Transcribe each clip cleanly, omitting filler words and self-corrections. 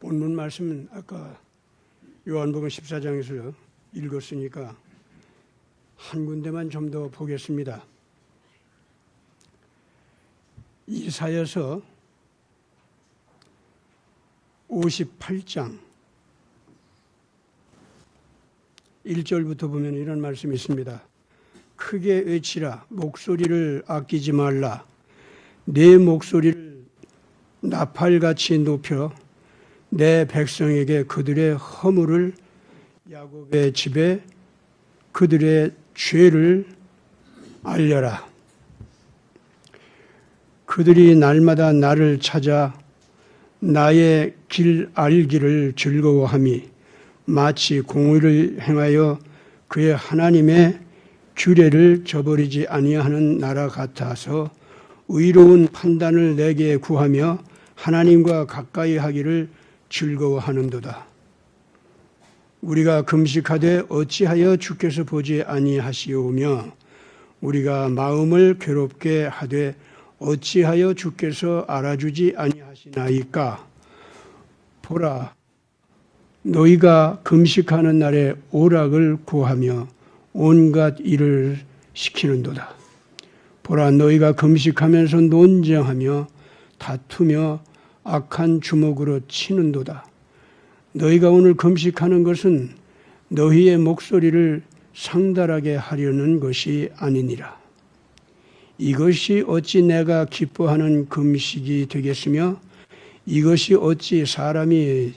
본문 말씀은 아까 요한복음 14장에서 읽었으니까 한 군데만 좀 더 보겠습니다. 이사야서 58장 1절부터 보면 이런 말씀이 있습니다. 크게 외치라, 목소리를 아끼지 말라. 내 목소리를 나팔같이 높여 내 백성에게 그들의 허물을, 야곱의 집에 그들의 죄를 알려라. 그들이 날마다 나를 찾아 나의 길 알기를 즐거워함이 마치 공의를 행하여 그의 하나님의 규례를 저버리지 아니하는 나라 같아서 의로운 판단을 내게 구하며 하나님과 가까이 하기를 즐거워하는도다. 우리가 금식하되 어찌하여 주께서 보지 아니하시오며 우리가 마음을 괴롭게 하되 어찌하여 주께서 알아주지 아니하시나이까. 보라, 너희가 금식하는 날에 오락을 구하며 온갖 일을 시키는도다. 보라, 너희가 금식하면서 논쟁하며 다투며 악한 주먹으로 치는도다. 너희가 오늘 금식하는 것은 너희의 목소리를 상달하게 하려는 것이 아니니라. 이것이 어찌 내가 기뻐하는 금식이 되겠으며 이것이 어찌 사람이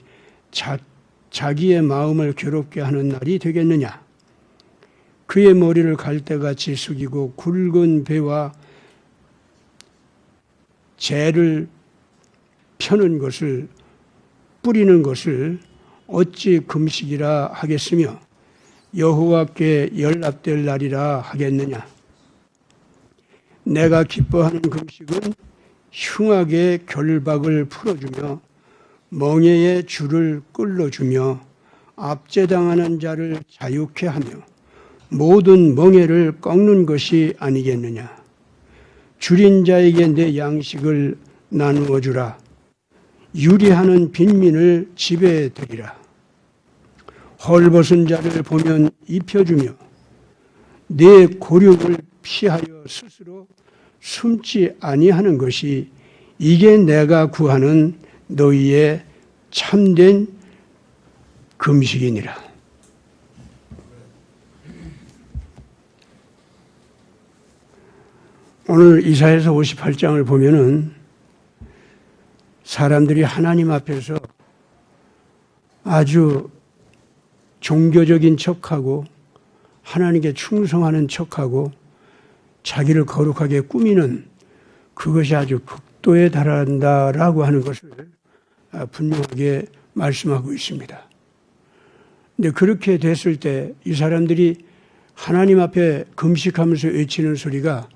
자기의 마음을 괴롭게 하는 날이 되겠느냐. 그의 머리를 갈대같이 숙이고 굵은 배와 재를 펴는 것을, 뿌리는 것을 어찌 금식이라 하겠으며 여호와께 연락될 날이라 하겠느냐. 내가 기뻐하는 금식은 흉악의 결박을 풀어주며 멍에의 줄을 끌어주며 압제당하는 자를 자유케 하며 모든 멍에를 꺾는 것이 아니겠느냐. 줄인 자에게 내 양식을 나누어 주라. 유리하는 빈민을 집에 들이라. 헐벗은 자를 보면 입혀주며 내 고륙을 피하여 스스로 숨지 아니하는 것이 이게 내가 구하는 너희의 참된 금식이니라. 오늘 이사야서 58장을 보면은 사람들이 하나님 앞에서 아주 종교적인 척하고 하나님께 충성하는 척하고 자기를 거룩하게 꾸미는 그것이 아주 극도에 달한다라고 하는 것을 분명하게 말씀하고 있습니다. 근데 그렇게 됐을 때 이 사람들이 하나님 앞에 금식하면서 외치는 소리가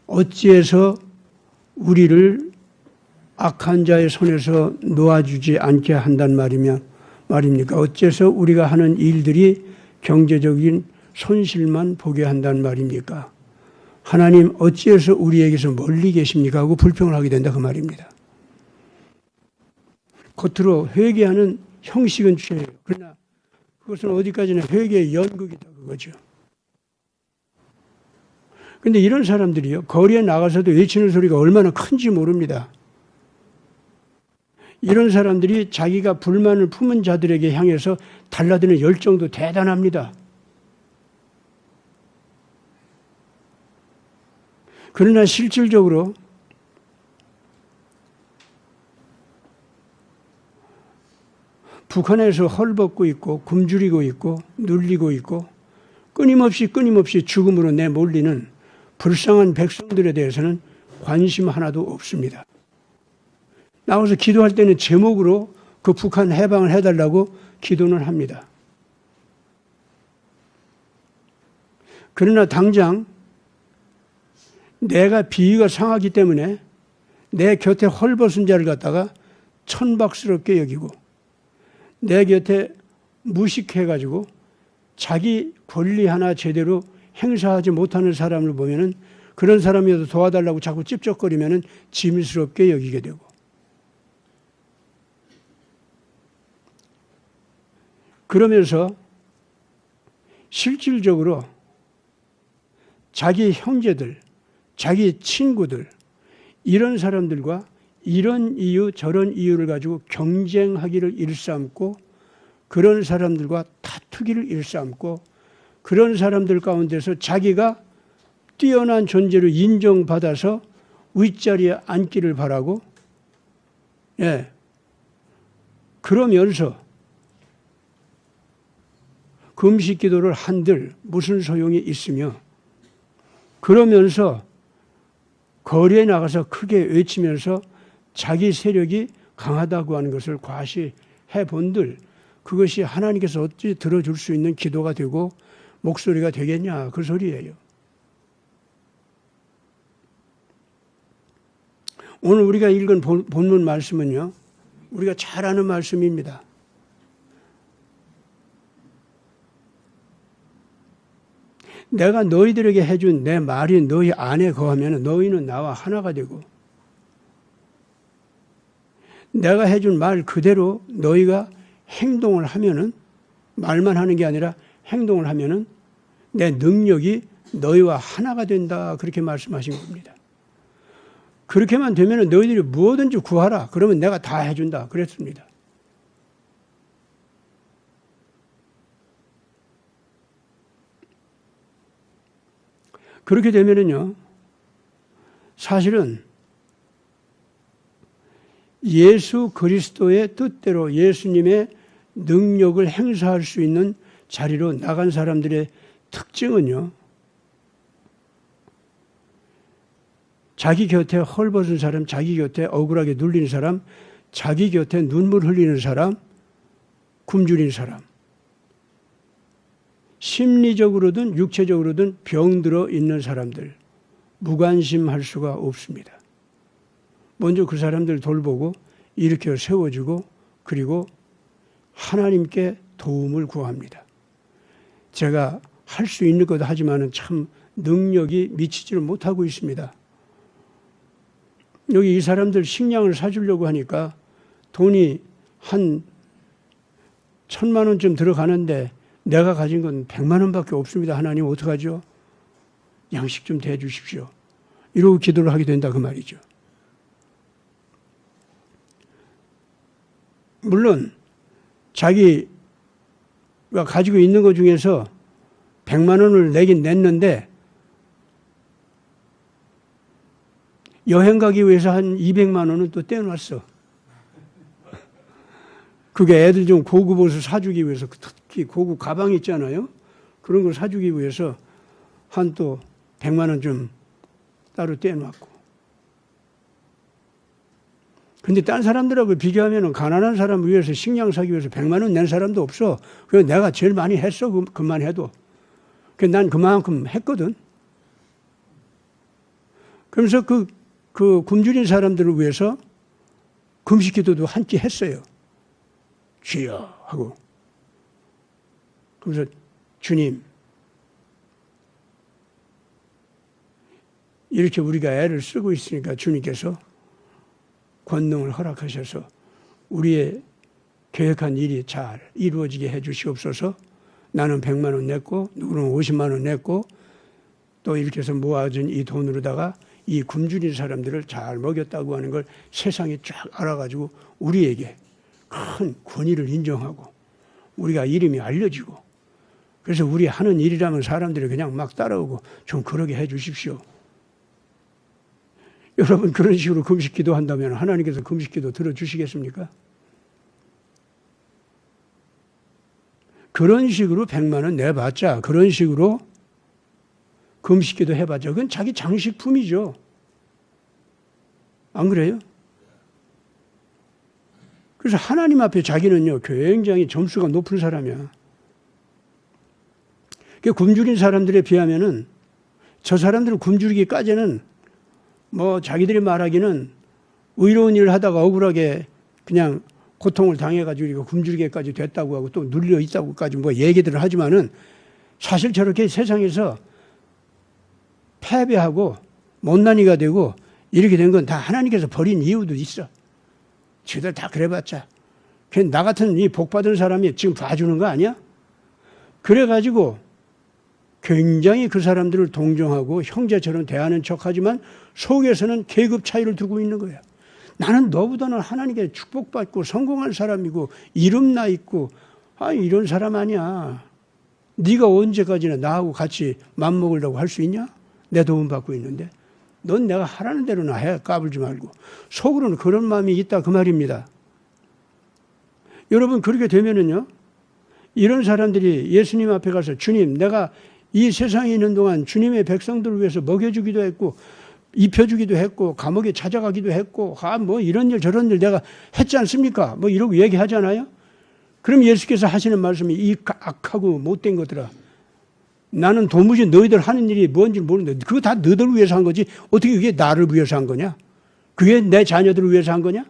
어찌해서 우리를 악한 자의 손에서 놓아주지 않게 한단 말입니까? 어째서 우리가 하는 일들이 경제적인 손실만 보게 한단 말입니까? 하나님 어찌해서 우리에게서 멀리 계십니까? 하고 불평을 하게 된다 그 말입니다. 겉으로 회개하는 형식은 취해요. 그러나 그것은 어디까지나 회개의 연극이다 그거죠. 그런데 이런 사람들이요, 거리에 나가서도 외치는 소리가 얼마나 큰지 모릅니다. 이런 사람들이 자기가 불만을 품은 자들에게 향해서 달라드는 열정도 대단합니다. 그러나 실질적으로 북한에서 헐벗고 있고 굶주리고 있고 눌리고 있고 끊임없이 죽음으로 내몰리는 불쌍한 백성들에 대해서는 관심 하나도 없습니다. 나와서 기도할 때는 제목으로 그 북한 해방을 해달라고 기도는 합니다. 그러나 당장 내가 비위가 상하기 때문에 내 곁에 헐벗은 자를 갖다가 천박스럽게 여기고 내 곁에 무식해가지고 자기 권리 하나 제대로 행사하지 못하는 사람을 보면은 그런 사람이라도 도와달라고 자꾸 찝쩍거리면은 짐스럽게 여기게 되고 그러면서 실질적으로 자기 형제들, 자기 친구들, 이런 사람들과 이런 이유 저런 이유를 가지고 경쟁하기를 일삼고, 그런 사람들과 다투기를 일삼고, 그런 사람들 가운데서 자기가 뛰어난 존재로 인정받아서 윗자리에 앉기를 바라고, 그러면서 금식 기도를 한들 무슨 소용이 있으며, 그러면서 거리에 나가서 크게 외치면서 자기 세력이 강하다고 하는 것을 과시해 본들, 그것이 하나님께서 어찌 들어줄 수 있는 기도가 되고 목소리가 되겠냐, 그 소리예요. 오늘 우리가 읽은 본문 말씀은요, 우리가 잘 아는 말씀입니다. 내가 너희들에게 해준 내 말이 너희 안에 거하면 너희는 나와 하나가 되고, 내가 해준 말 그대로 너희가 행동을 하면은, 말만 하는 게 아니라 행동을 하면은 내 능력이 너희와 하나가 된다, 그렇게 말씀하신 겁니다. 그렇게만 되면은 너희들이 무엇든지 구하라, 그러면 내가 다 해준다, 그랬습니다. 그렇게 되면은요, 사실은 예수 그리스도의 뜻대로 예수님의 능력을 행사할 수 있는 자리로 나간 사람들의 특징은요, 자기 곁에 헐벗은 사람, 자기 곁에 억울하게 눌리는 사람, 자기 곁에 눈물 흘리는 사람, 굶주린 사람, 심리적으로든 육체적으로든 병들어 있는 사람들, 무관심할 수가 없습니다. 먼저 그 사람들 돌보고 일으켜 세워주고, 그리고 하나님께 도움을 구합니다. 제가 할 수 있는 것 하지만은 참 능력이 미치지를 못하고 있습니다. 여기 이 사람들 식량을 사주려고 하니까 돈이 한 1,000만 원쯤 들어가는데 내가 가진 건 100만 원밖에 없습니다. 하나님 어떡하죠? 양식 좀 대주십시오. 이러고 기도를 하게 된다, 그 말이죠. 물론 자기가 가지고 있는 것 중에서 100만 원을 내긴 냈는데 여행 가기 위해서 한 200만 원은 또 떼어놨어. 그게 애들 좀 고급 옷을 사주기 위해서, 특히 고급 가방 있잖아요. 그런 걸 사주기 위해서 한 또 100만 원 좀 따로 떼어놨고. 근데 딴 사람들하고 비교하면 가난한 사람을 위해서 식량 사기 위해서 100만 원 낸 사람도 없어. 그래서 내가 제일 많이 했어, 그만 해도. 난 그만큼 했거든. 그러면서 그 굶주린 사람들을 위해서 금식 기도도 한 끼 했어요. 주여 하고. 그래서 주님, 이렇게 우리가 애를 쓰고 있으니까 주님께서 권능을 허락하셔서 우리의 계획한 일이 잘 이루어지게 해 주시옵소서. 나는 100만 원 냈고 누구는 50만 원 냈고 또 이렇게 해서 모아준 이 돈으로다가 이 굶주린 사람들을 잘 먹였다고 하는 걸 세상이 쫙 알아가지고 우리에게 큰 권위를 인정하고 우리가 이름이 알려지고, 그래서 우리 하는 일이라면 사람들이 그냥 막 따라오고 좀 그러게 해 주십시오. 여러분, 그런 식으로 금식 기도한다면 하나님께서 금식 기도 들어주시겠습니까? 그런 식으로 100만 원 내봤자, 그런 식으로 금식 기도 해봤자 그건 자기 장식품이죠. 안 그래요? 그래서 하나님 앞에 자기는요, 굉장히 점수가 높은 사람이야. 굶주린 사람들에 비하면은 저 사람들을 굶주리기까지는 뭐 자기들이 말하기는 의로운 일을 하다가 억울하게 그냥 고통을 당해가지고 굶주리게까지 됐다고 하고 또 눌려 있다고까지 뭐 얘기들을 하지만은 사실 저렇게 세상에서 패배하고 못난이가 되고 이렇게 된 건 다 하나님께서 버린 이유도 있어. 저들 다 그래봤자 나 같은 이 복받은 사람이 지금 봐주는 거 아니야? 그래가지고 굉장히 그 사람들을 동정하고 형제처럼 대하는 척하지만 속에서는 계급 차이를 두고 있는 거야. 나는 너보다는 하나님께 축복받고 성공한 사람이고 이름 나 있고 이런 사람 아니야. 네가 언제까지나 나하고 같이 맘먹으려고 할 수 있냐? 내 도움 받고 있는데. 넌 내가 하라는 대로나 해. 까불지 말고. 속으로는 그런 마음이 있다 그 말입니다. 여러분 그렇게 되면은요. 이런 사람들이 예수님 앞에 가서 주님 내가 이 세상에 있는 동안 주님의 백성들을 위해서 먹여주기도 했고 입혀주기도 했고 감옥에 찾아가기도 했고 뭐 이런 일 저런 일 내가 했지 않습니까? 뭐 이러고 얘기하잖아요. 그럼 예수께서 하시는 말씀이 이 악하고 못된 것들아 나는 도무지 너희들 하는 일이 뭔지 모르는데 그거 다 너희들 위해서 한 거지 어떻게 그게 나를 위해서 한 거냐? 그게 내 자녀들을 위해서 한 거냐?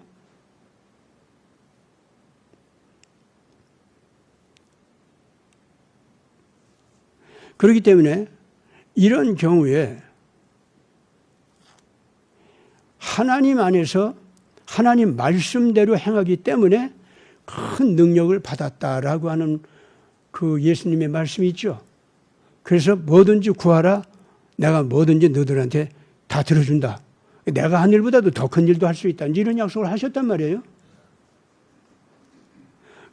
그렇기 때문에 이런 경우에 하나님 안에서 하나님 말씀대로 행하기 때문에 큰 능력을 받았다라고 하는 그 예수님의 말씀이 있죠. 그래서 뭐든지 구하라 내가 뭐든지 너희들한테 다 들어준다. 내가 한 일보다도 더 큰 일도 할 수 있다. 이런 약속을 하셨단 말이에요.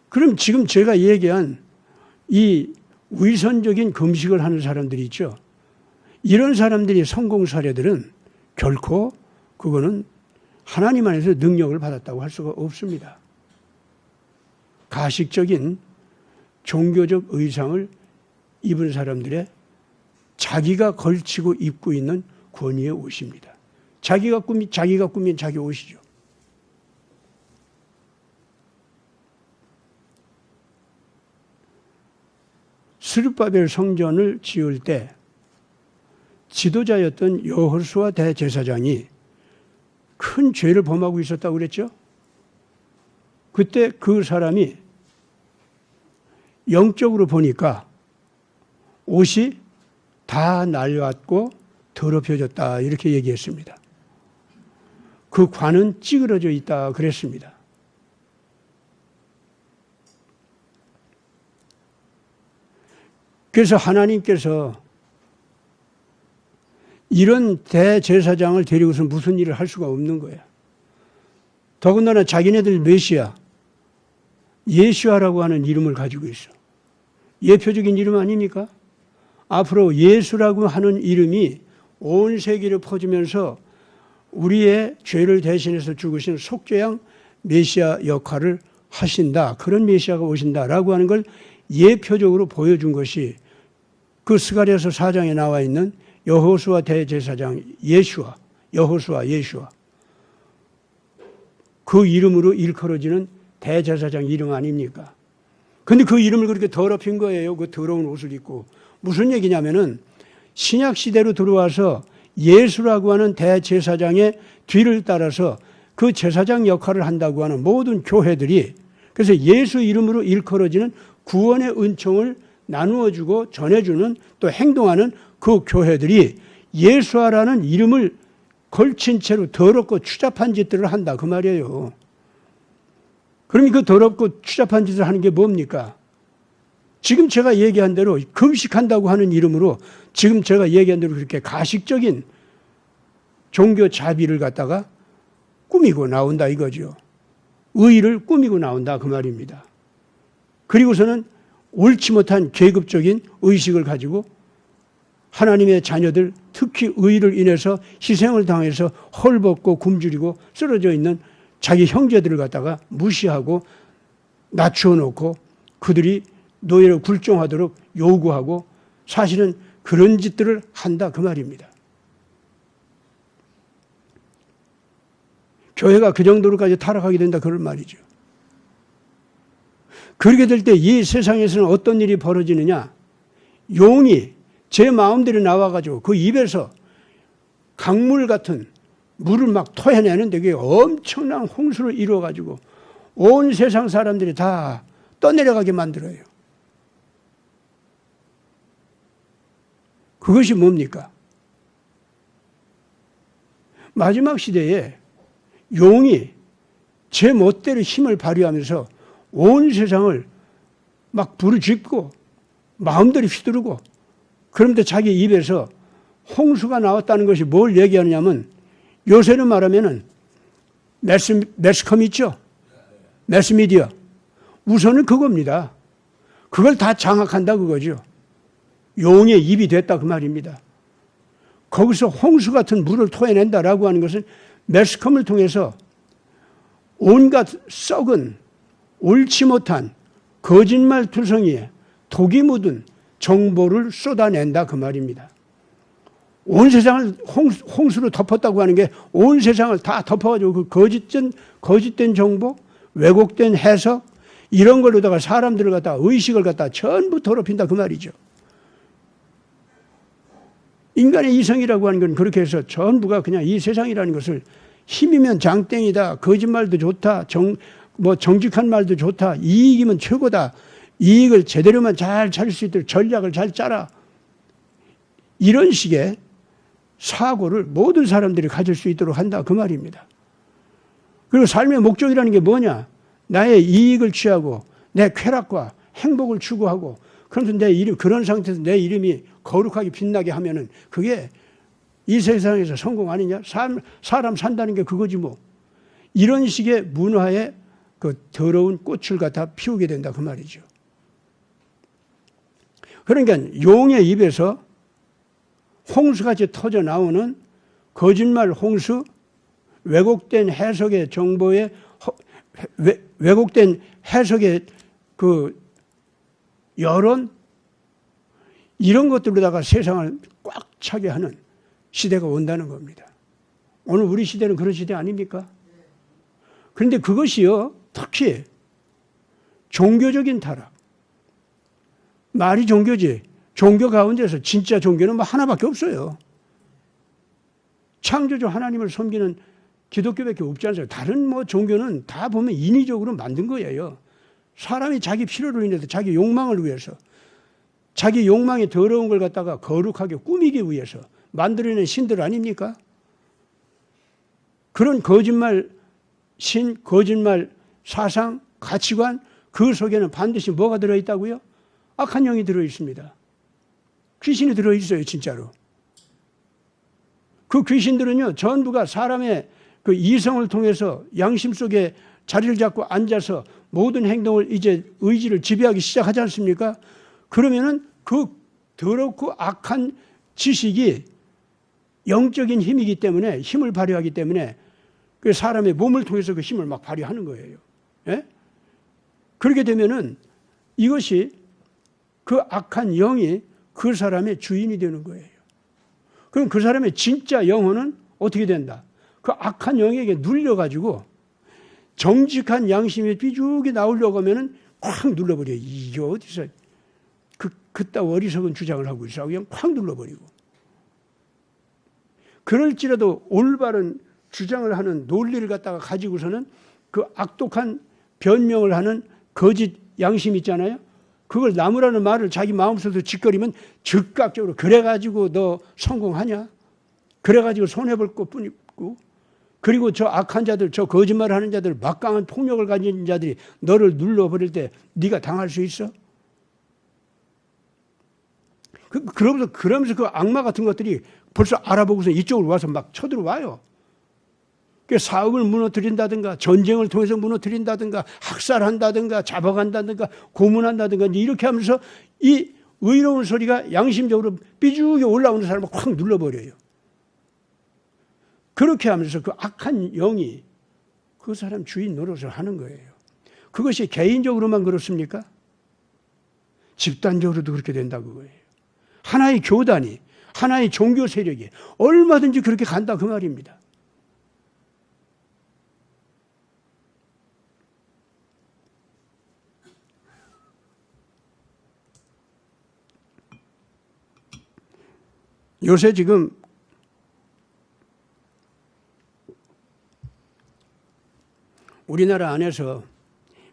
그럼 지금 제가 얘기한 이 위선적인 금식을 하는 사람들이 있죠. 이런 사람들이 성공 사례들은 결코 그거는 하나님 안에서 능력을 받았다고 할 수가 없습니다. 가식적인 종교적 의상을 입은 사람들의 자기가 걸치고 입고 있는 권위의 옷입니다. 자기가 꾸민 자기 옷이죠. 스룹바벨 성전을 지을 때 지도자였던 여호수아 대제사장이 큰 죄를 범하고 있었다고 그랬죠. 그때 그 사람이 영적으로 보니까 옷이 다 낡았고 더럽혀졌다 이렇게 얘기했습니다. 그 관은 찌그러져 있다 그랬습니다. 그래서 하나님께서 이런 대제사장을 데리고서 무슨 일을 할 수가 없는 거야. 더군다나 자기네들 메시아 예수아라고 하는 이름을 가지고 있어. 예표적인 이름 아닙니까? 앞으로 예수라고 하는 이름이 온 세계를 퍼지면서 우리의 죄를 대신해서 죽으신 속죄양 메시아 역할을 하신다. 그런 메시아가 오신다라고 하는 걸 예표적으로 보여준 것이 그 스가랴서 4장에 나와 있는 여호수아 대제사장 예수아, 여호수아 예수아. 그 이름으로 일컬어지는 대제사장 이름 아닙니까? 근데 그 이름을 그렇게 더럽힌 거예요. 그 더러운 옷을 입고. 무슨 얘기냐면은 신약 시대로 들어와서 예수라고 하는 대제사장의 뒤를 따라서 그 제사장 역할을 한다고 하는 모든 교회들이 그래서 예수 이름으로 일컬어지는 구원의 은총을 나누어주고 전해주는 또 행동하는 그 교회들이 예수아라는 이름을 걸친 채로 더럽고 추잡한 짓들을 한다 그 말이에요. 그럼 그 더럽고 추잡한 짓을 하는 게 뭡니까? 지금 제가 얘기한 대로 금식한다고 하는 이름으로 지금 제가 얘기한 대로 그렇게 가식적인 종교 자비를 갖다가 꾸미고 나온다 이거죠. 의의를 꾸미고 나온다 그 말입니다. 그리고서는 옳지 못한 계급적인 의식을 가지고 하나님의 자녀들 특히 의의를 인해서 희생을 당해서 헐벗고 굶주리고 쓰러져 있는 자기 형제들을 갖다가 무시하고 낮추어 놓고 그들이 노예로 굴종하도록 요구하고 사실은 그런 짓들을 한다 그 말입니다. 교회가 그 정도로까지 타락하게 된다 그런 말이죠. 그렇게 될 때 이 세상에서는 어떤 일이 벌어지느냐? 용이 제 마음대로 나와가지고 그 입에서 강물 같은 물을 막 토해내는데 그게 엄청난 홍수를 이루어가지고 온 세상 사람들이 다 떠내려가게 만들어요. 그것이 뭡니까? 마지막 시대에 용이 제 멋대로 힘을 발휘하면서 온 세상을 막 부르짖고 마음대로 휘두르고, 그런데 자기 입에서 홍수가 나왔다는 것이 뭘 얘기하느냐면, 요새는 말하면은 매스컴 있죠? 매스미디어. 우선은 그겁니다. 그걸 다 장악한다 그거죠. 용의 입이 됐다 그 말입니다. 거기서 홍수 같은 물을 토해낸다라고 하는 것은 매스컴을 통해서 온갖 썩은 옳지 못한 거짓말 투성이에 독이 묻은 정보를 쏟아낸다 그 말입니다. 온 세상을 홍수로 덮었다고 하는 게 온 세상을 다 덮어가지고 그 거짓된 정보, 왜곡된 해석, 이런 걸로다가 사람들을 갖다 의식을 갖다 전부 더럽힌다 그 말이죠. 인간의 이성이라고 하는 건 그렇게 해서 전부가 그냥 이 세상이라는 것을 힘이면 장땡이다, 거짓말도 좋다, 정직한 말도 좋다, 이익이면 최고다, 이익을 제대로만 잘 찾을 수 있도록 전략을 잘 짜라, 이런 식의 사고를 모든 사람들이 가질 수 있도록 한다 그 말입니다. 그리고 삶의 목적이라는 게 뭐냐? 나의 이익을 취하고 내 쾌락과 행복을 추구하고, 그런데 내 이름, 그런 상태에서 내 이름이 거룩하게 빛나게 하면은 그게 이 세상에서 성공 아니냐? 사람 산다는 게 그거지 뭐. 이런 식의 문화의 그 더러운 꽃을 갖다 피우게 된다 그 말이죠. 그러니까 용의 입에서 홍수같이 터져 나오는 거짓말 홍수, 왜곡된 해석의 정보에 왜곡된 해석의 그 여론, 이런 것들로다가 세상을 꽉 차게 하는 시대가 온다는 겁니다. 오늘 우리 시대는 그런 시대 아닙니까? 그런데 그것이요, 특히 종교적인 타락. 말이 종교지. 종교 가운데서 진짜 종교는 뭐 하나밖에 없어요. 창조주 하나님을 섬기는 기독교밖에 없지 않습니까? 다른 뭐 종교는 다 보면 인위적으로 만든 거예요. 사람이 자기 필요로 인해서, 자기 욕망을 위해서, 자기 욕망의 더러운 걸 갖다가 거룩하게 꾸미기 위해서 만들어낸 신들 아닙니까? 그런 거짓말 신, 거짓말 사상, 가치관, 그 속에는 반드시 뭐가 들어있다고요? 악한 영이 들어있습니다. 귀신이 들어있어요, 진짜로. 그 귀신들은요, 전부가 사람의 그 이성을 통해서 양심 속에 자리를 잡고 앉아서 모든 행동을 이제 의지를 지배하기 시작하지 않습니까? 그러면은 그 더럽고 악한 지식이 영적인 힘이기 때문에, 힘을 발휘하기 때문에 그 사람의 몸을 통해서 그 힘을 막 발휘하는 거예요. 예? 그렇게 되면은 이것이 그 악한 영이 그 사람의 주인이 되는 거예요. 그럼 그 사람의 진짜 영혼은 어떻게 된다? 그 악한 영에게 눌려가지고 정직한 양심이 삐죽이 나오려고 하면은 콱 눌러버려요. 이게 어디서 그따 어리석은 주장을 하고 있어. 그냥 콱 눌러버리고. 그럴지라도 올바른 주장을 하는 논리를 갖다가 가지고서는 그 악독한 변명을 하는 거짓 양심 있잖아요. 그걸 나무라는 말을 자기 마음속에서 짓거리면 즉각적으로 그래가지고 너 성공하냐? 그래가지고 손해볼 것뿐이고, 그리고 저 악한 자들, 저 거짓말을 하는 자들, 막강한 폭력을 가진 자들이 너를 눌러버릴 때 네가 당할 수 있어? 그러면서 그 악마 같은 것들이 벌써 알아보고서 이쪽으로 와서 막 쳐들어와요. 사업을 무너뜨린다든가, 전쟁을 통해서 무너뜨린다든가, 학살한다든가, 잡아간다든가, 고문한다든가, 이렇게 하면서 이 의로운 소리가 양심적으로 삐죽이 올라오는 사람을 확 눌러버려요. 그렇게 하면서 그 악한 영이 그 사람 주인 노릇을 하는 거예요. 그것이 개인적으로만 그렇습니까? 집단적으로도 그렇게 된다고 그거예요. 하나의 교단이, 하나의 종교 세력이 얼마든지 그렇게 간다 그 말입니다. 요새 지금 우리나라 안에서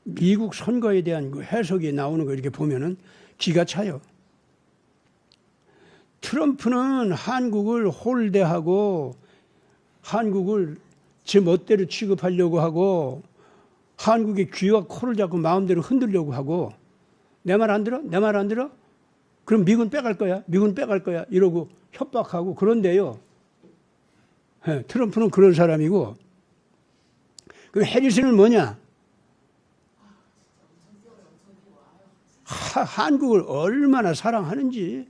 미국 선거에 대한 그 해석이 나오는 거 이렇게 보면은 기가 차요. 트럼프는 한국을 홀대하고 한국을 제 멋대로 취급하려고 하고 한국의 귀와 코를 잡고 마음대로 흔들려고 하고 내 말 안 들어? 내 말 안 들어? 그럼 미군 빼갈 거야. 미군 빼갈 거야. 이러고 협박하고 그런데요. 트럼프는 그런 사람이고 그 해리슨은 뭐냐? 한국을 얼마나 사랑하는지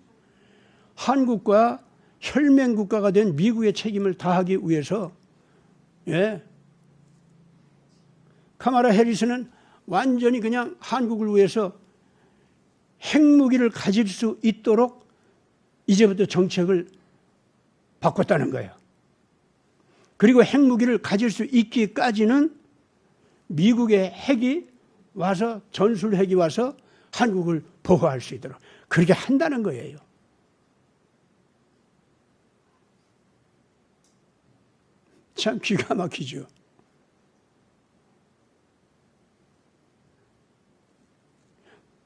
한국과 혈맹 국가가 된 미국의 책임을 다하기 위해서 카말라 해리슨은 완전히 그냥 한국을 위해서 핵무기를 가질 수 있도록 이제부터 정책을 바꿨다는 거예요. 그리고 핵무기를 가질 수 있기까지는 미국의 핵이 와서 전술 핵이 와서 한국을 보호할 수 있도록 그렇게 한다는 거예요. 참 기가 막히죠.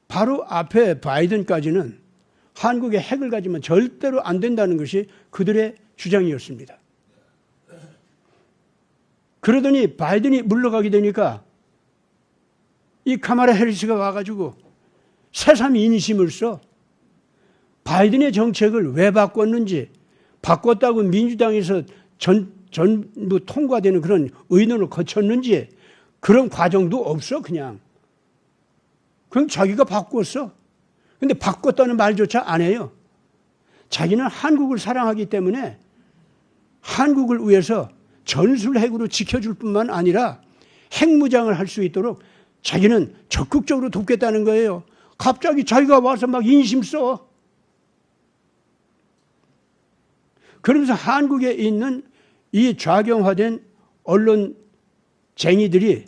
바로 앞에 바이든까지는 한국의 핵을 가지면 절대로 안 된다는 것이 그들의 주장이었습니다. 그러더니 바이든이 물러가게 되니까 이 카말라 해리스가 와가지고 새삼 인심을 써 바이든의 정책을 왜 바꿨는지 바꿨다고 민주당에서 전부 통과되는 그런 의논을 거쳤는지 그런 과정도 없어 그냥. 그럼 자기가 바꿨어. 근데 바꿨다는 말조차 안 해요. 자기는 한국을 사랑하기 때문에 한국을 위해서 전술핵으로 지켜줄 뿐만 아니라 핵무장을 할 수 있도록 자기는 적극적으로 돕겠다는 거예요. 갑자기 자기가 와서 막 인심 써. 그러면서 한국에 있는 이 좌경화된 언론쟁이들이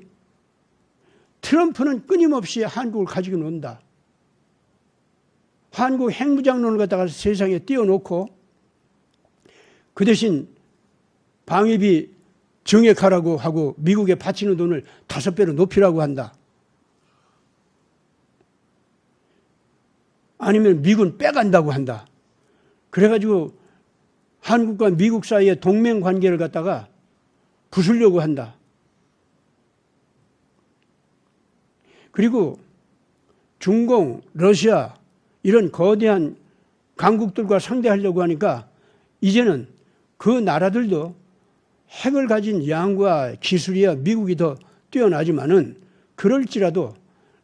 트럼프는 끊임없이 한국을 가지고 논다. 한국 핵무장론을 갖다가 세상에 띄워놓고 그 대신 방위비 증액하라고 하고 미국에 바치는 돈을 5배로 높이라고 한다. 아니면 미군 빼간다고 한다. 그래가지고 한국과 미국 사이의 동맹 관계를 갖다가 부수려고 한다. 그리고 중공, 러시아 이런 거대한 강국들과 상대하려고 하니까 이제는 그 나라들도 핵을 가진 양과 기술이야 미국이 더 뛰어나지만은 그럴지라도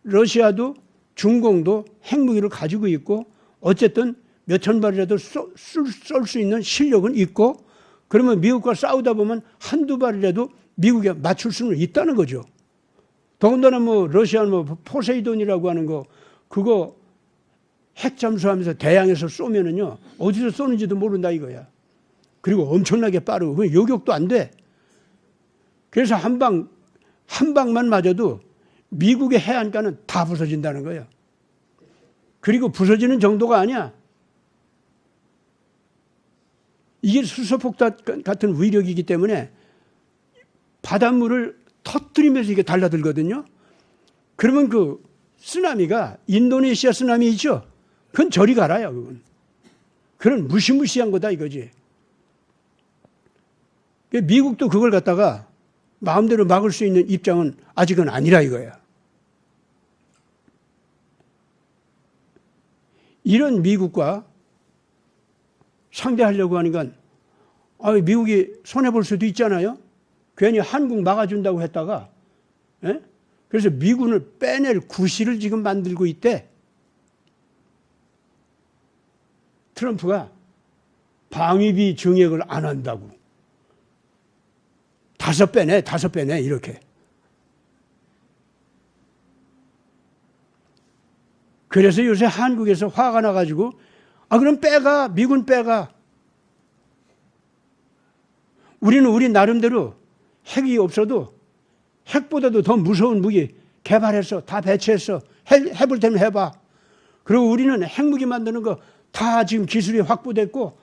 러시아도 중공도 핵무기를 가지고 있고 어쨌든 몇천 발이라도 쏠 수 있는 실력은 있고 그러면 미국과 싸우다 보면 한두 발이라도 미국에 맞출 수는 있다는 거죠. 더군다나 뭐 러시아는 뭐 포세이돈이라고 하는 거 그거 핵 잠수하면서 대양에서 쏘면은요 어디서 쏘는지도 모른다 이거야. 그리고 엄청나게 빠르고 그 요격도 안 돼. 그래서 한 방만 맞아도 미국의 해안가는 다 부서진다는 거예요. 그리고 부서지는 정도가 아니야. 이게 수소폭탄 같은 위력이기 때문에 바닷물을 터뜨리면서 이게 달라들거든요. 그러면 그 쓰나미가 인도네시아 쓰나미 있죠? 그건 저리 가라요. 그건. 그런 무시무시한 거다 이거지. 미국도 그걸 갖다가 마음대로 막을 수 있는 입장은 아직은 아니라 이거야. 이런 미국과 상대하려고 하니까 미국이 손해볼 수도 있잖아요. 괜히 한국 막아준다고 했다가 그래서 미군을 빼낼 구실을 지금 만들고 있대. 트럼프가 방위비 증액을 안 한다고. 5배네 이렇게. 그래서 요새 한국에서 화가 나가지고 그럼 빼가 미군 빼가. 우리는 우리 나름대로 핵이 없어도 핵보다도 더 무서운 무기 개발했어. 다 배치했어. 해볼 테면 해봐. 그리고 우리는 핵무기 만드는 거 다 지금 기술이 확보됐고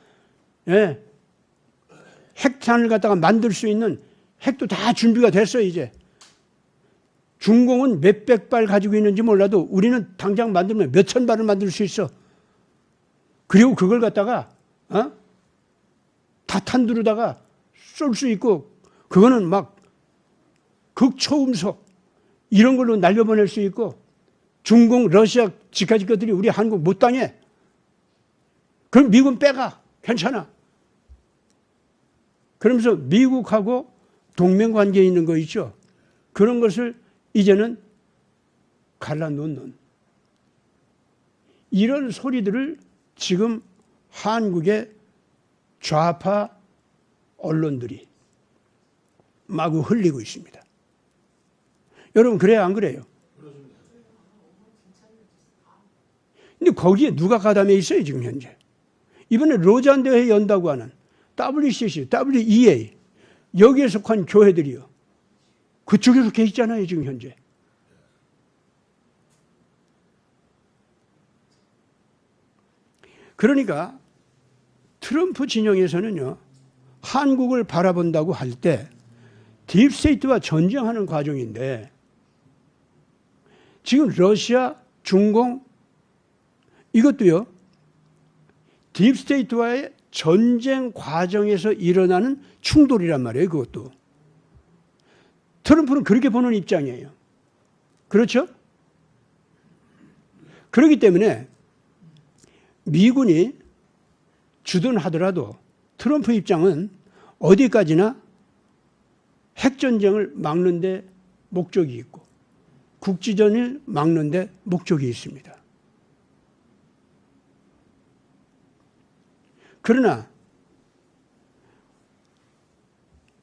핵탄을 갖다가 만들 수 있는 핵도 다 준비가 됐어 이제. 중공은 몇백 발 가지고 있는지 몰라도 우리는 당장 만들면 몇천 발을 만들 수 있어. 그리고 그걸 갖다가 다탄두르다가 쏠 수 있고 그거는 막 극초음속 이런 걸로 날려보낼 수 있고 중공, 러시아 지까지 것들이 우리 한국 못 당해. 그럼 미군 빼가. 괜찮아. 그러면서 미국하고 동맹관계에 있는 거 있죠. 그런 것을 이제는 갈라놓는 이런 소리들을 지금 한국의 좌파 언론들이 마구 흘리고 있습니다. 여러분 그래요 안 그래요? 근데 거기에 누가 가담해 있어요 지금 현재? 이번에 로잔 대회 연다고 하는 WCC, WEA 여기에 속한 교회들이요. 그쪽에 속해 있잖아요 지금 현재. 그러니까 트럼프 진영에서는요. 한국을 바라본다고 할 때 딥스테이트와 전쟁하는 과정인데 지금 러시아, 중공 이것도요. 딥스테이트와의 전쟁 과정에서 일어나는 충돌이란 말이에요. 그것도. 트럼프는 그렇게 보는 입장이에요. 그렇죠? 그렇기 때문에 미군이 주둔 하더라도 트럼프 입장은 어디까지나 핵전쟁을 막는 데 목적이 있고 국지전을 막는 데 목적이 있습니다. 그러나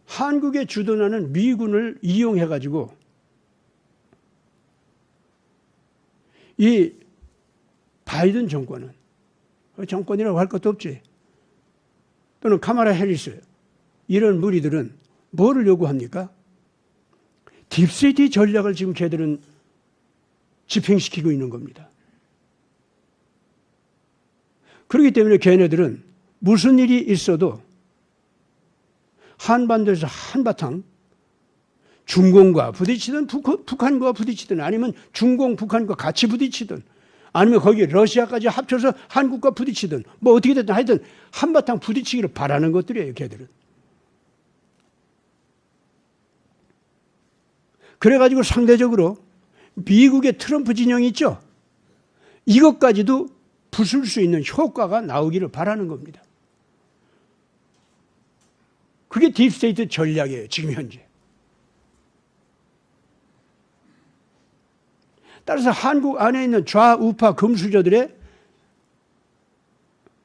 한국에 주둔하는 미군을 이용해가지고 이 바이든 정권은 정권이라고 할 것도 없지. 또는 카마라 해리스 이런 무리들은 뭐를 요구합니까? 딥스테이트 전략을 지금 걔들은 집행시키고 있는 겁니다. 그렇기 때문에 걔네들은 무슨 일이 있어도 한반도에서 한바탕 중공과 부딪히든 북한과 부딪히든 아니면 중공, 북한과 같이 부딪히든 아니면 거기 러시아까지 합쳐서 한국과 부딪히든 뭐 어떻게 됐든 하여튼 한바탕 부딪히기를 바라는 것들이에요. 걔들은. 그래가지고 상대적으로 미국의 트럼프 진영이 있죠. 이것까지도 부술 수 있는 효과가 나오기를 바라는 겁니다. 그게 딥스테이트 전략이에요. 지금 현재. 따라서 한국 안에 있는 좌우파 금수저들의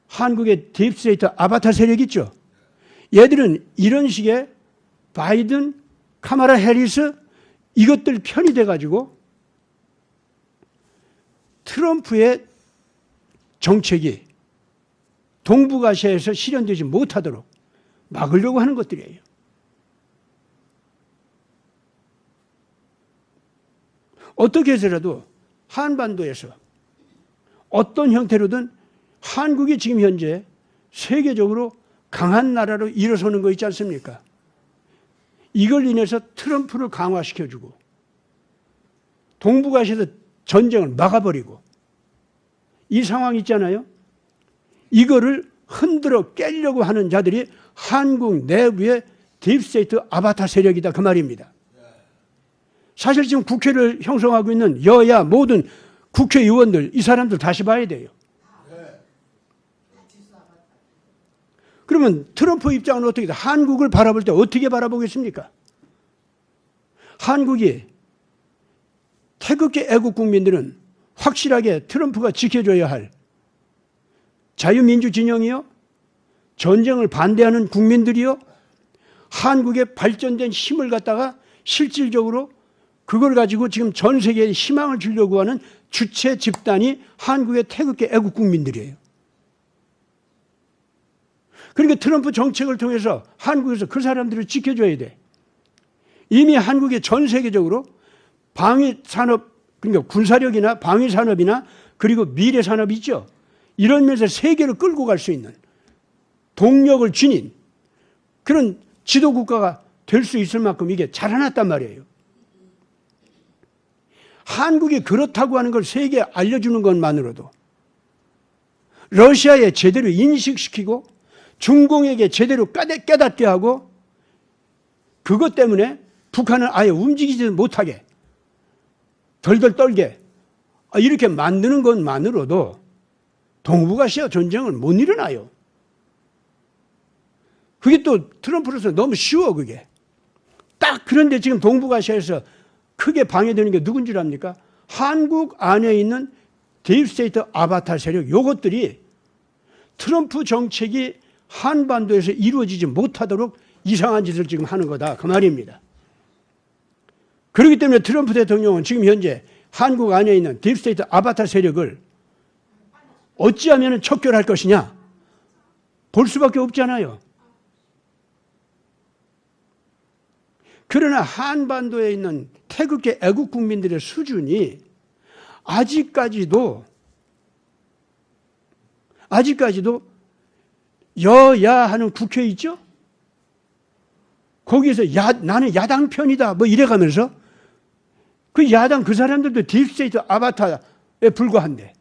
한국의 딥스테이트 아바타 세력 있죠. 얘들은 이런 식의 바이든, 카마라 해리스 이것들 편이 돼가지고 트럼프의 정책이 동북아시아에서 실현되지 못하도록 막으려고 하는 것들이에요. 어떻게 해서라도 한반도에서 어떤 형태로든 한국이 지금 현재 세계적으로 강한 나라로 일어서는 거 있지 않습니까? 이걸 인해서 트럼프를 강화시켜주고 동북아시아에서 전쟁을 막아버리고 이 상황 있잖아요. 이거를 흔들어 깨려고 하는 자들이 한국 내부의 딥스테이트 아바타 세력이다 그 말입니다. 사실 지금 국회를 형성하고 있는 여야 모든 국회의원들 이 사람들 다시 봐야 돼요. 그러면 트럼프 입장은 어떻게 돼? 한국을 바라볼 때 어떻게 바라보겠습니까? 한국이 태극기 애국 국민들은 확실하게 트럼프가 지켜줘야 할 자유민주 진영이요, 전쟁을 반대하는 국민들이요, 한국의 발전된 힘을 갖다가 실질적으로 그걸 가지고 지금 전 세계에 희망을 주려고 하는 주체 집단이 한국의 태극기 애국 국민들이에요. 그러니까 트럼프 정책을 통해서 한국에서 그 사람들을 지켜줘야 돼. 이미 한국의 전 세계적으로 방위산업, 그러니까 군사력이나 방위산업이나 그리고 미래산업이 있죠. 이런 면에서 세계를 끌고 갈 수 있는 동력을 지닌 그런 지도국가가 될 수 있을 만큼 이게 자라났단 말이에요. 한국이 그렇다고 하는 걸 세계에 알려주는 것만으로도 러시아에 제대로 인식시키고 중공에게 제대로 깨닫게 하고 그것 때문에 북한을 아예 움직이지 못하게 덜덜 떨게 이렇게 만드는 것만으로도 동북아시아 전쟁을 못 일어나요. 그게 또 트럼프로서 너무 쉬워 그게. 딱 그런데 지금 동북아시아에서 크게 방해되는 게 누군 줄 압니까? 한국 안에 있는 딥스테이트 아바타 세력 요것들이 트럼프 정책이 한반도에서 이루어지지 못하도록 이상한 짓을 지금 하는 거다 그 말입니다. 그렇기 때문에 트럼프 대통령은 지금 현재 한국 안에 있는 딥스테이트 아바타 세력을 어찌하면 척결할 것이냐 볼 수밖에 없잖아요. 그러나 한반도에 있는 태극기 애국 국민들의 수준이 아직까지도 여야하는 국회 있죠? 거기에서 나는 야당 편이다 뭐 이래가면서 그 야당 그 사람들도 딥스테이트 아바타에 불과한데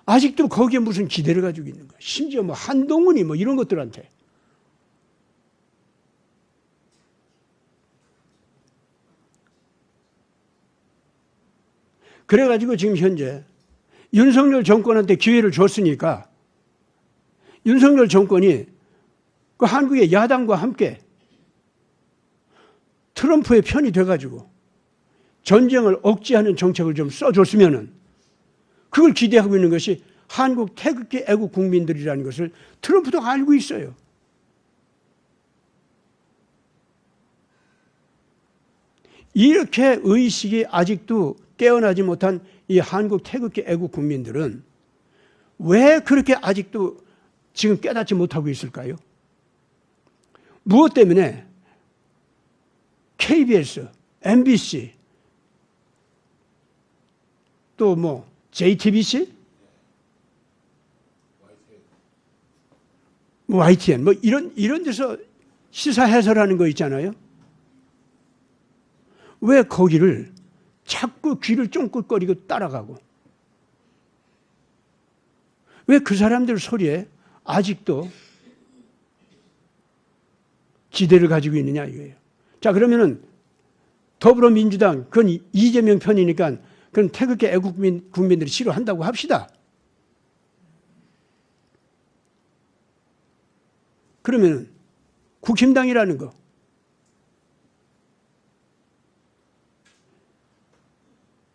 아직도 거기에 무슨 기대를 가지고 있는 거야. 심지어 뭐 한동훈이 뭐 이런 것들한테. 그래가지고 지금 현재 윤석열 정권한테 기회를 줬으니까 윤석열 정권이 그 한국의 야당과 함께 트럼프의 편이 돼가지고 전쟁을 억제하는 정책을 좀 써줬으면은 그걸 기대하고 있는 것이 한국 태극기 애국 국민들이라는 것을 트럼프도 알고 있어요. 이렇게 의식이 아직도 깨어나지 못한 이 한국 태극기 애국 국민들은 왜 그렇게 아직도 지금 깨닫지 못하고 있을까요? 무엇 때문에 KBS, MBC, 또 뭐 JTBC, 뭐 YTN, 뭐 이런 데서 시사 해설하는 거 있잖아요. 왜 거기를 자꾸 귀를 쫑긋거리고 따라가고 왜 그 사람들 소리에 아직도 기대를 가지고 있느냐 이거예요. 자 그러면은 더불어민주당 그건 이재명 편이니까 그건 태극기 애국 국민들이 싫어한다고 합시다. 그러면은 국힘당이라는 거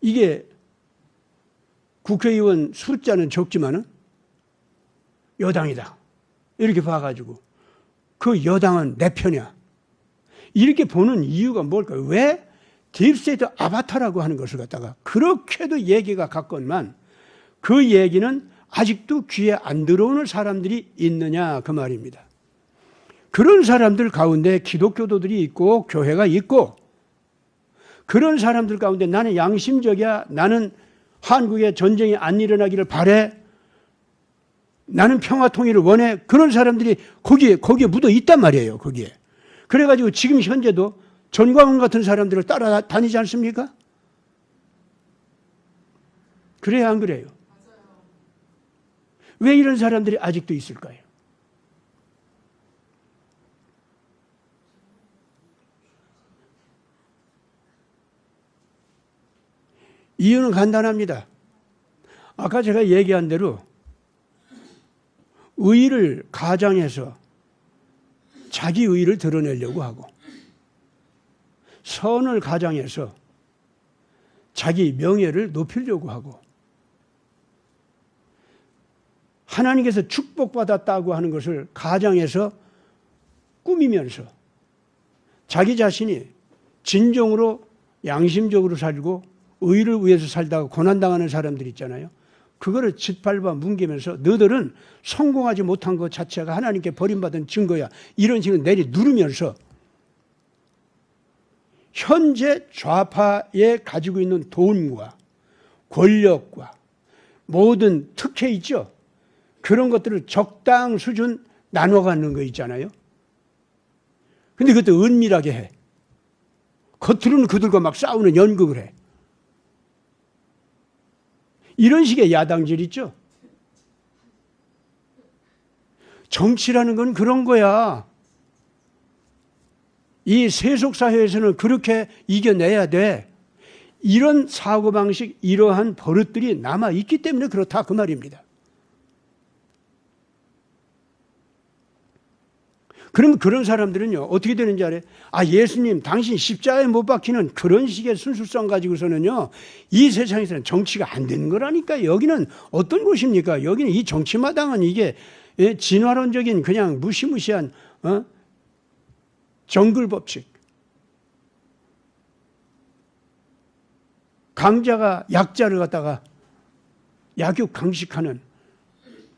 이게 국회의원 숫자는 적지만은 여당이다. 이렇게 봐가지고 그 여당은 내 편이야. 이렇게 보는 이유가 뭘까요? 왜 딥스테이트 아바타라고 하는 것을 갖다가 그렇게도 얘기가 갔건만 그 얘기는 아직도 귀에 안 들어오는 사람들이 있느냐 그 말입니다. 그런 사람들 가운데 기독교도들이 있고 교회가 있고 그런 사람들 가운데 나는 양심적이야. 나는 한국에 전쟁이 안 일어나기를 바래. 나는 평화 통일을 원해. 그런 사람들이 거기에 묻어 있단 말이에요. 거기에. 그래가지고 지금 현재도 전광훈 같은 사람들을 따라다니지 않습니까? 그래야 안 그래요? 왜 이런 사람들이 아직도 있을까요? 이유는 간단합니다. 아까 제가 얘기한 대로 의의를 가장해서 자기 의의를 드러내려고 하고 선을 가장해서 자기 명예를 높이려고 하고 하나님께서 축복받았다고 하는 것을 가장해서 꾸미면서 자기 자신이 진정으로 양심적으로 살고 의를 위해서 살다가 고난당하는 사람들 있잖아요. 그거를 짓밟아 뭉개면서 너들은 성공하지 못한 것 자체가 하나님께 버림받은 증거야. 이런 식으로 누르면서 현재 좌파에 가지고 있는 돈과 권력과 모든 특혜 있죠. 그런 것들을 적당 수준 나눠 갖는 거 있잖아요. 근데 그것도 은밀하게 해. 겉으로는 그들과 막 싸우는 연극을 해. 이런 식의 야당질 있죠. 정치라는 건 그런 거야. 이 세속사회에서는 그렇게 이겨내야 돼. 이런 사고방식, 이러한 버릇들이 남아있기 때문에 그렇다 그 말입니다. 그럼 그런 사람들은요 어떻게 되는지 알아요? 아, 예수님 당신 십자가에 못 박히는 그런 식의 순수성 가지고서는요 이 세상에서는 정치가 안 되는 거라니까. 여기는 어떤 곳입니까? 여기는 이 정치마당은 이게 진화론적인 그냥 무시무시한 정글 법칙, 강자가 약자를 갖다가 약육 강식하는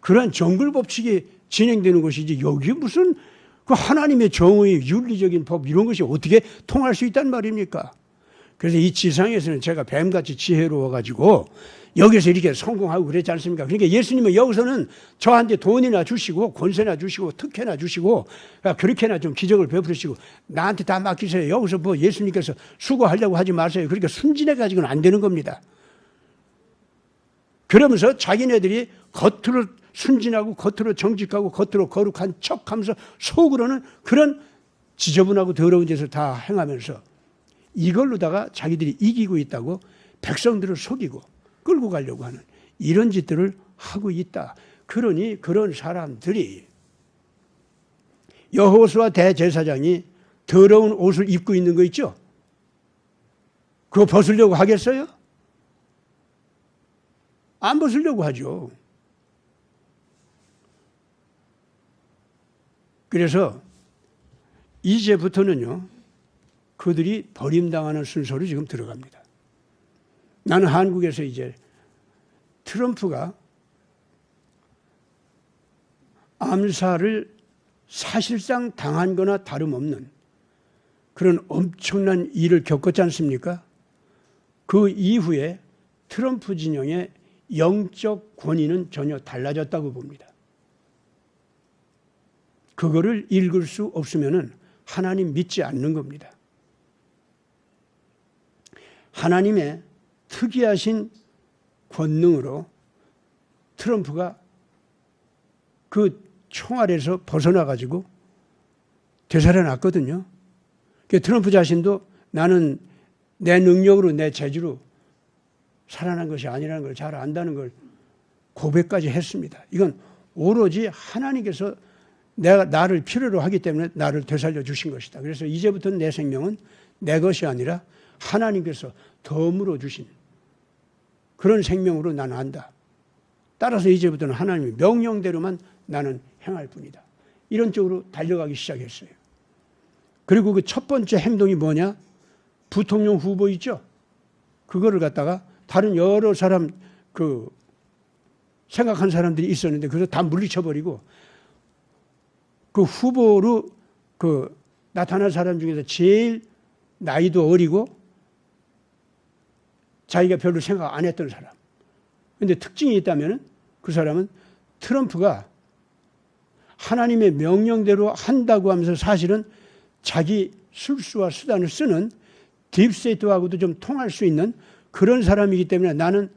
그런 정글 법칙이 진행되는 것이지, 여기 무슨 그 하나님의 정의, 윤리적인 법 이런 것이 어떻게 통할 수 있단 말입니까? 그래서 이 지상에서는 제가 뱀같이 지혜로워가지고 여기서 이렇게 성공하고 그랬지 않습니까? 그러니까 예수님은 여기서는 저한테 돈이나 주시고 권세나 주시고 특혜나 주시고 그렇게나 좀 기적을 베푸시고 나한테 다 맡기세요. 여기서 뭐 예수님께서 수고하려고 하지 마세요. 그러니까 순진해가지고는 안 되는 겁니다. 그러면서 자기네들이 겉으로 순진하고 겉으로 정직하고 겉으로 거룩한 척하면서 속으로는 그런 지저분하고 더러운 짓을 다 행하면서 이걸로다가 자기들이 이기고 있다고 백성들을 속이고 끌고 가려고 하는 이런 짓들을 하고 있다. 그러니 그런 사람들이 여호수아 대제사장이 더러운 옷을 입고 있는 거 있죠? 그거 벗으려고 하겠어요? 안 벗으려고 하죠. 그래서 이제부터는요 그들이 버림당하는 순서로 지금 들어갑니다. 나는 한국에서 이제 트럼프가 암살을 사실상 당한 거나 다름없는 그런 엄청난 일을 겪었지 않습니까? 그 이후에 트럼프 진영의 영적 권위는 전혀 달라졌다고 봅니다. 그거를 읽을 수 없으면은 하나님 믿지 않는 겁니다. 하나님의 특이하신 권능으로 트럼프가 그 총알에서 벗어나가지고 되살아났거든요. 트럼프 자신도 나는 내 능력으로 내 재주로 살아난 것이 아니라는 걸 잘 안다는 걸 고백까지 했습니다. 이건 오로지 하나님께서 나를 필요로 하기 때문에 나를 되살려 주신 것이다. 그래서 이제부터는 내 생명은 내 것이 아니라 하나님께서 덤으로 주신 그런 생명으로 나는 안다. 따라서 이제부터는 하나님의 명령대로만 나는 행할 뿐이다. 이런 쪽으로 달려가기 시작했어요. 그리고 그 첫 번째 행동이 뭐냐? 부통령 후보 있죠? 그거를 갖다가 다른 여러 사람 생각한 사람들이 있었는데 그래서 다 물리쳐버리고 그 후보로 나타난 사람 중에서 제일 나이도 어리고 자기가 별로 생각 안 했던 사람. 그런데 특징이 있다면 그 사람은 트럼프가 하나님의 명령대로 한다고 하면서 사실은 자기 술수와 수단을 쓰는 딥스테이트하고도 좀 통할 수 있는 그런 사람이기 때문에 나는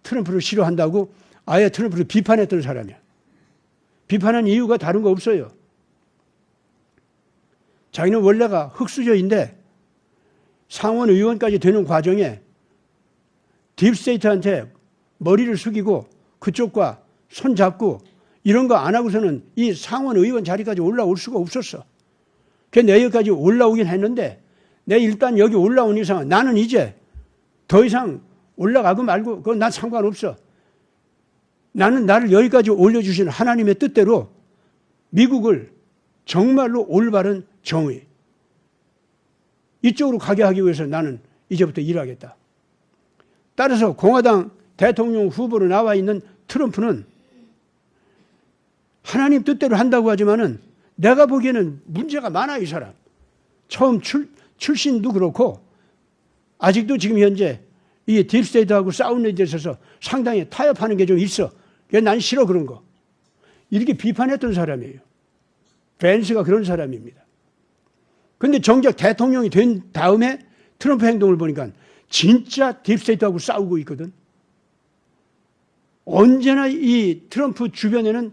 트럼프를 싫어한다고 아예 트럼프를 비판했던 사람이야. 비판한 이유가 다른 거 없어요. 자기는 원래가 흑수저인데 상원 의원까지 되는 과정에 딥스테이트한테 머리를 숙이고 그쪽과 손잡고 이런 거 안 하고서는 이 상원 의원 자리까지 올라올 수가 없었어. 그래서 내 여기까지 올라오긴 했는데 내 일단 여기 올라온 이상은 나는 이제 더 이상 올라가고 말고 그건 난 상관없어. 나는 나를 여기까지 올려주신 하나님의 뜻대로 미국을 정말로 올바른 정의 이쪽으로 가게 하기 위해서 나는 이제부터 일하겠다. 따라서 공화당 대통령 후보로 나와 있는 트럼프는 하나님 뜻대로 한다고 하지만은 내가 보기에는 문제가 많아, 이 사람. 처음 출신도 그렇고 아직도 지금 현재 이 딥스테이트하고 싸우는 데 있어서 상당히 타협하는 게 좀 있어. 난 싫어 그런 거. 이렇게 비판했던 사람이에요. 벤스가 그런 사람입니다. 그런데 정작 대통령이 된 다음에 트럼프 행동을 보니까 진짜 딥스테이트하고 싸우고 있거든. 언제나 이 트럼프 주변에는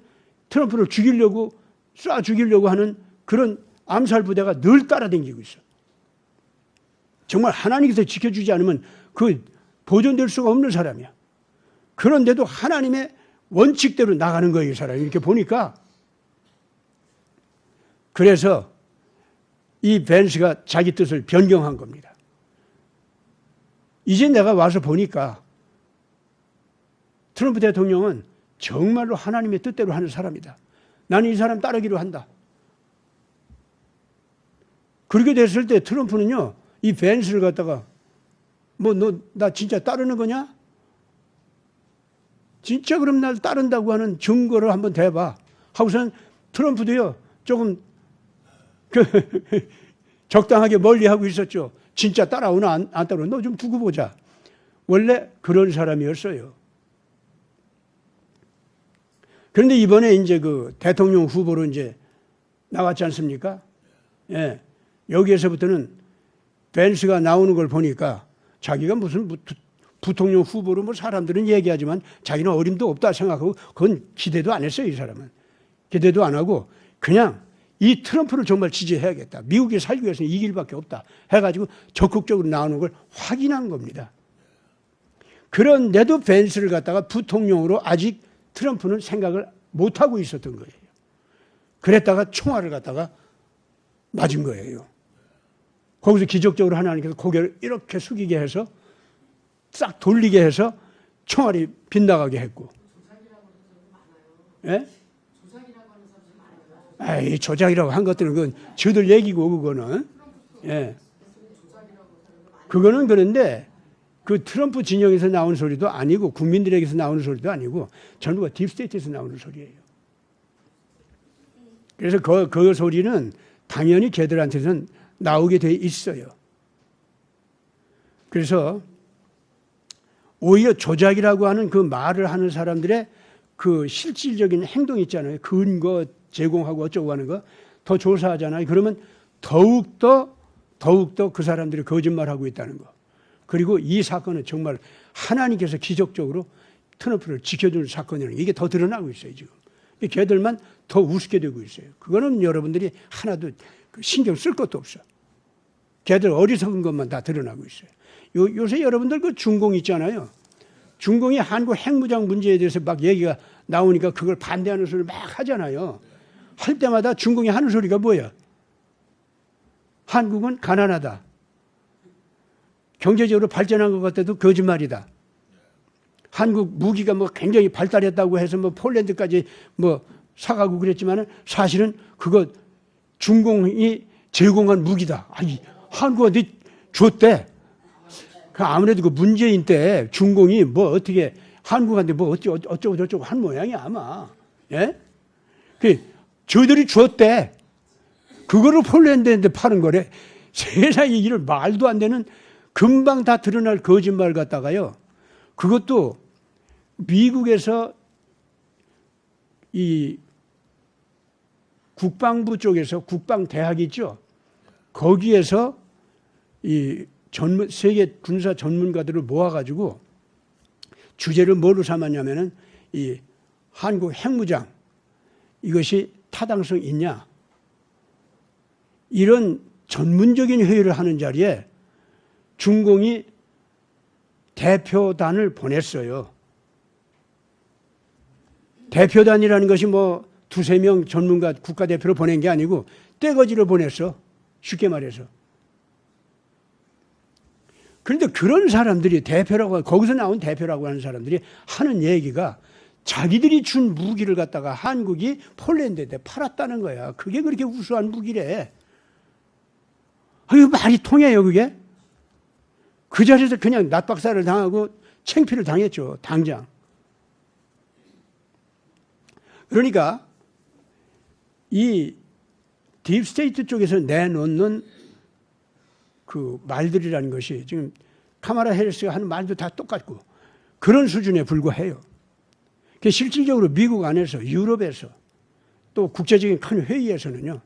트럼프를 죽이려고 쏴 죽이려고 하는 그런 암살 부대가 늘 따라다니고 있어. 정말 하나님께서 지켜주지 않으면 그 보존될 수가 없는 사람이야. 그런데도 하나님의 원칙대로 나가는 거예요, 이 사람이. 이렇게 보니까. 그래서 이 벤스가 자기 뜻을 변경한 겁니다. 이제 내가 와서 보니까 트럼프 대통령은 정말로 하나님의 뜻대로 하는 사람이다. 나는 이 사람 따르기로 한다. 그렇게 됐을 때 트럼프는요, 이 벤스를 갖다가 뭐 너 나 진짜 따르는 거냐? 진짜 그럼 날 따른다고 하는 증거를 한번 대봐. 하고선 트럼프도요, 조금 적당하게 멀리 하고 있었죠. 진짜 따라오나 안 따라오나 너 좀 두고 보자. 원래 그런 사람이었어요. 그런데 이번에 이제 그 대통령 후보로 이제 나왔지 않습니까? 예. 여기에서부터는 벤스가 나오는 걸 보니까 자기가 무슨 부통령 후보로 뭐 사람들은 얘기하지만 자기는 어림도 없다 생각하고 그건 기대도 안 했어요, 이 사람은. 기대도 안 하고 그냥 이 트럼프를 정말 지지해야겠다. 미국에 살기 위해서는 이 길밖에 없다 해가지고 적극적으로 나오는 걸 확인한 겁니다. 그런데도 벤스를 갖다가 부통령으로 아직 트럼프는 생각을 못하고 있었던 거예요. 그랬다가 총알을 갖다가 맞은 거예요. 거기서 기적적으로 하나님께서 고개를 이렇게 숙이게 해서 싹 돌리게 해서 총알이 빗나가게 했고. 예? 에이, 조작이라고 한 것들은 그건 저들 얘기고 그거는. 예. 그거는 그런데 그 트럼프 진영에서 나오는 소리도 아니고 국민들에게서 나오는 소리도 아니고 전부가 딥스테이트에서 나오는 소리예요. 그래서 그 소리는 당연히 걔들한테는 나오게 돼 있어요. 그래서 오히려 조작이라고 하는 그 말을 하는 사람들의 그 실질적인 행동 있잖아요. 근거 제공하고 어쩌고 하는 거 더 조사하잖아요. 그러면 더욱더 그 사람들이 거짓말하고 있다는 거. 그리고 이 사건은 정말 하나님께서 기적적으로 트럼프를 지켜주는 사건이라는 게 이게 더 드러나고 있어요, 지금. 걔들만 더 우습게 되고 있어요. 그거는 여러분들이 하나도 신경 쓸 것도 없어. 걔들 어리석은 것만 다 드러나고 있어요. 요새 여러분들 그 중공 있잖아요. 중공이 한국 핵무장 문제에 대해서 막 얘기가 나오니까 그걸 반대하는 소리를 막 하잖아요. 할 때마다 중공이 하는 소리가 뭐야? 한국은 가난하다. 경제적으로 발전한 것 같아도 거짓말이다. 한국 무기가 뭐 굉장히 발달했다고 해서 뭐 폴란드까지 뭐 사가고 그랬지만은 사실은 그거 중공이 제공한 무기다. 아니, 한국한테 줬대. 아무래도 그 문재인 때 중공이 뭐 어떻게 한국한테 뭐 어쩌고 저쩌고 한 모양이야, 아마. 예? 저들이 줬대. 그거를 폴란드한테 파는 거래. 세상에 이런 말도 안 되는 금방 다 드러날 거짓말 갖다가요. 그것도 미국에서 이 국방부 쪽에서 국방대학 있죠. 거기에서 이 세계 군사 전문가들을 모아가지고 주제를 뭐로 삼았냐면은 이 한국 핵무장 이것이 타당성 있냐. 이런 전문적인 회의를 하는 자리에 중공이 대표단을 보냈어요. 대표단이라는 것이 뭐 두세 명 전문가 국가대표를 보낸 게 아니고 떼거지를 보냈어. 쉽게 말해서. 그런데 그런 사람들이 대표라고, 거기서 나온 대표라고 하는 사람들이 하는 얘기가 자기들이 준 무기를 갖다가 한국이 폴란드에 팔았다는 거야. 그게 그렇게 우수한 무기래. 이거 말이 통해요, 그게? 그 자리에서 그냥 낫박살을 당하고 창피를 당했죠, 당장. 그러니까 이 딥스테이트 쪽에서 내놓는 그 말들이라는 것이 지금 카마라 해리스가 하는 말도 다 똑같고 그런 수준에 불과해요. 실질적으로 미국 안에서 유럽에서 또 국제적인 큰 회의에서는요.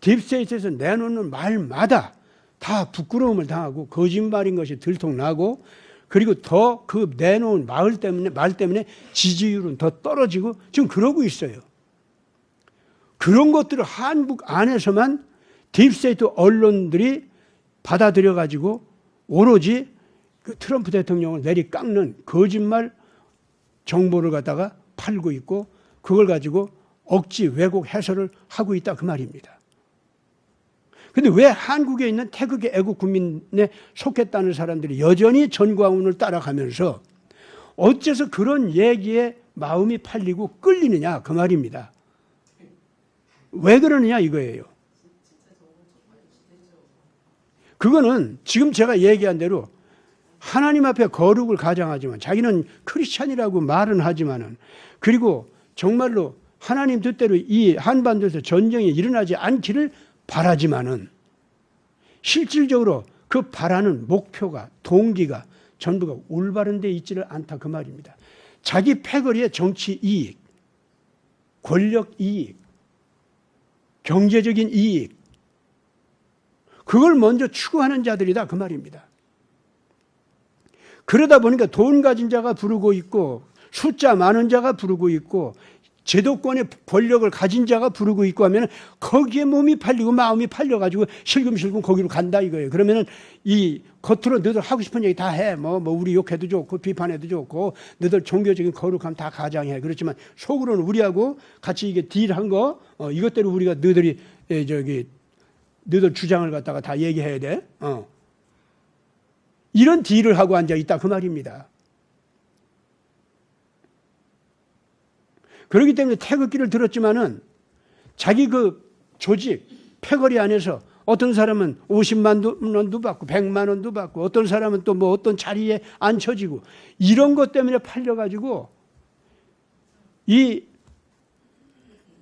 딥스테이트에서 내놓는 말마다 다 부끄러움을 당하고 거짓말인 것이 들통나고 그리고 더 그 내놓은 말 때문에 지지율은 더 떨어지고 지금 그러고 있어요. 그런 것들을 한국 안에서만 딥스테이트 언론들이 받아들여 가지고 오로지 그 트럼프 대통령을 내리깎는 거짓말 정보를 갖다가 팔고 있고 그걸 가지고 억지 왜곡 해설을 하고 있다 그 말입니다. 근데 왜 한국에 있는 태극의 애국 국민에 속했다는 사람들이 여전히 전광훈을 따라가면서 어째서 그런 얘기에 마음이 팔리고 끌리느냐 그 말입니다. 왜 그러느냐 이거예요. 그거는 지금 제가 얘기한 대로 하나님 앞에 거룩을 가장하지만 자기는 크리스찬이라고 말은 하지만은 그리고 정말로 하나님 뜻대로 이 한반도에서 전쟁이 일어나지 않기를 바라지만은 실질적으로 그 바라는 목표가 동기가 전부가 올바른 데 있지를 않다 그 말입니다. 자기 패거리의 정치 이익, 권력 이익, 경제적인 이익 그걸 먼저 추구하는 자들이다 그 말입니다. 그러다 보니까 돈 가진 자가 부르고 있고 숫자 많은 자가 부르고 있고 제도권의 권력을 가진 자가 부르고 있고 하면 거기에 몸이 팔리고 마음이 팔려가지고 실금실금 거기로 간다 이거예요. 그러면은 이 겉으로 너희들 하고 싶은 얘기 다 해. 뭐 우리 욕해도 좋고 비판해도 좋고 너희들 종교적인 거룩함 다 가장해. 그렇지만 속으로는 우리하고 같이 이게 딜한 거 이것대로 우리가 너희들이 너희들 주장을 갖다가 다 얘기해야 돼. 이런 딜을 하고 앉아 있다 그 말입니다. 그렇기 때문에 태극기를 들었지만은 자기 그 조직, 패거리 안에서 어떤 사람은 50만 원도 받고 100만 원도 받고 어떤 사람은 또 뭐 어떤 자리에 앉혀지고 이런 것 때문에 팔려가지고 이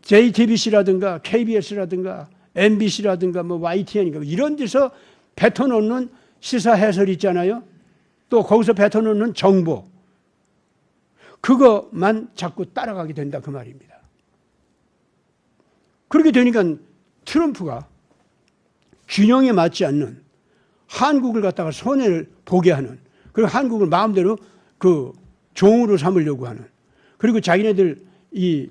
JTBC라든가 KBS라든가 MBC라든가 뭐 YTN인가 이런 데서 뱉어놓는 시사 해설 있잖아요. 또 거기서 뱉어놓는 정보. 그것만 자꾸 따라가게 된다 그 말입니다. 그렇게 되니까 트럼프가 균형에 맞지 않는 한국을 갖다가 손해를 보게 하는 그리고 한국을 마음대로 그 종으로 삼으려고 하는 그리고 자기네들 이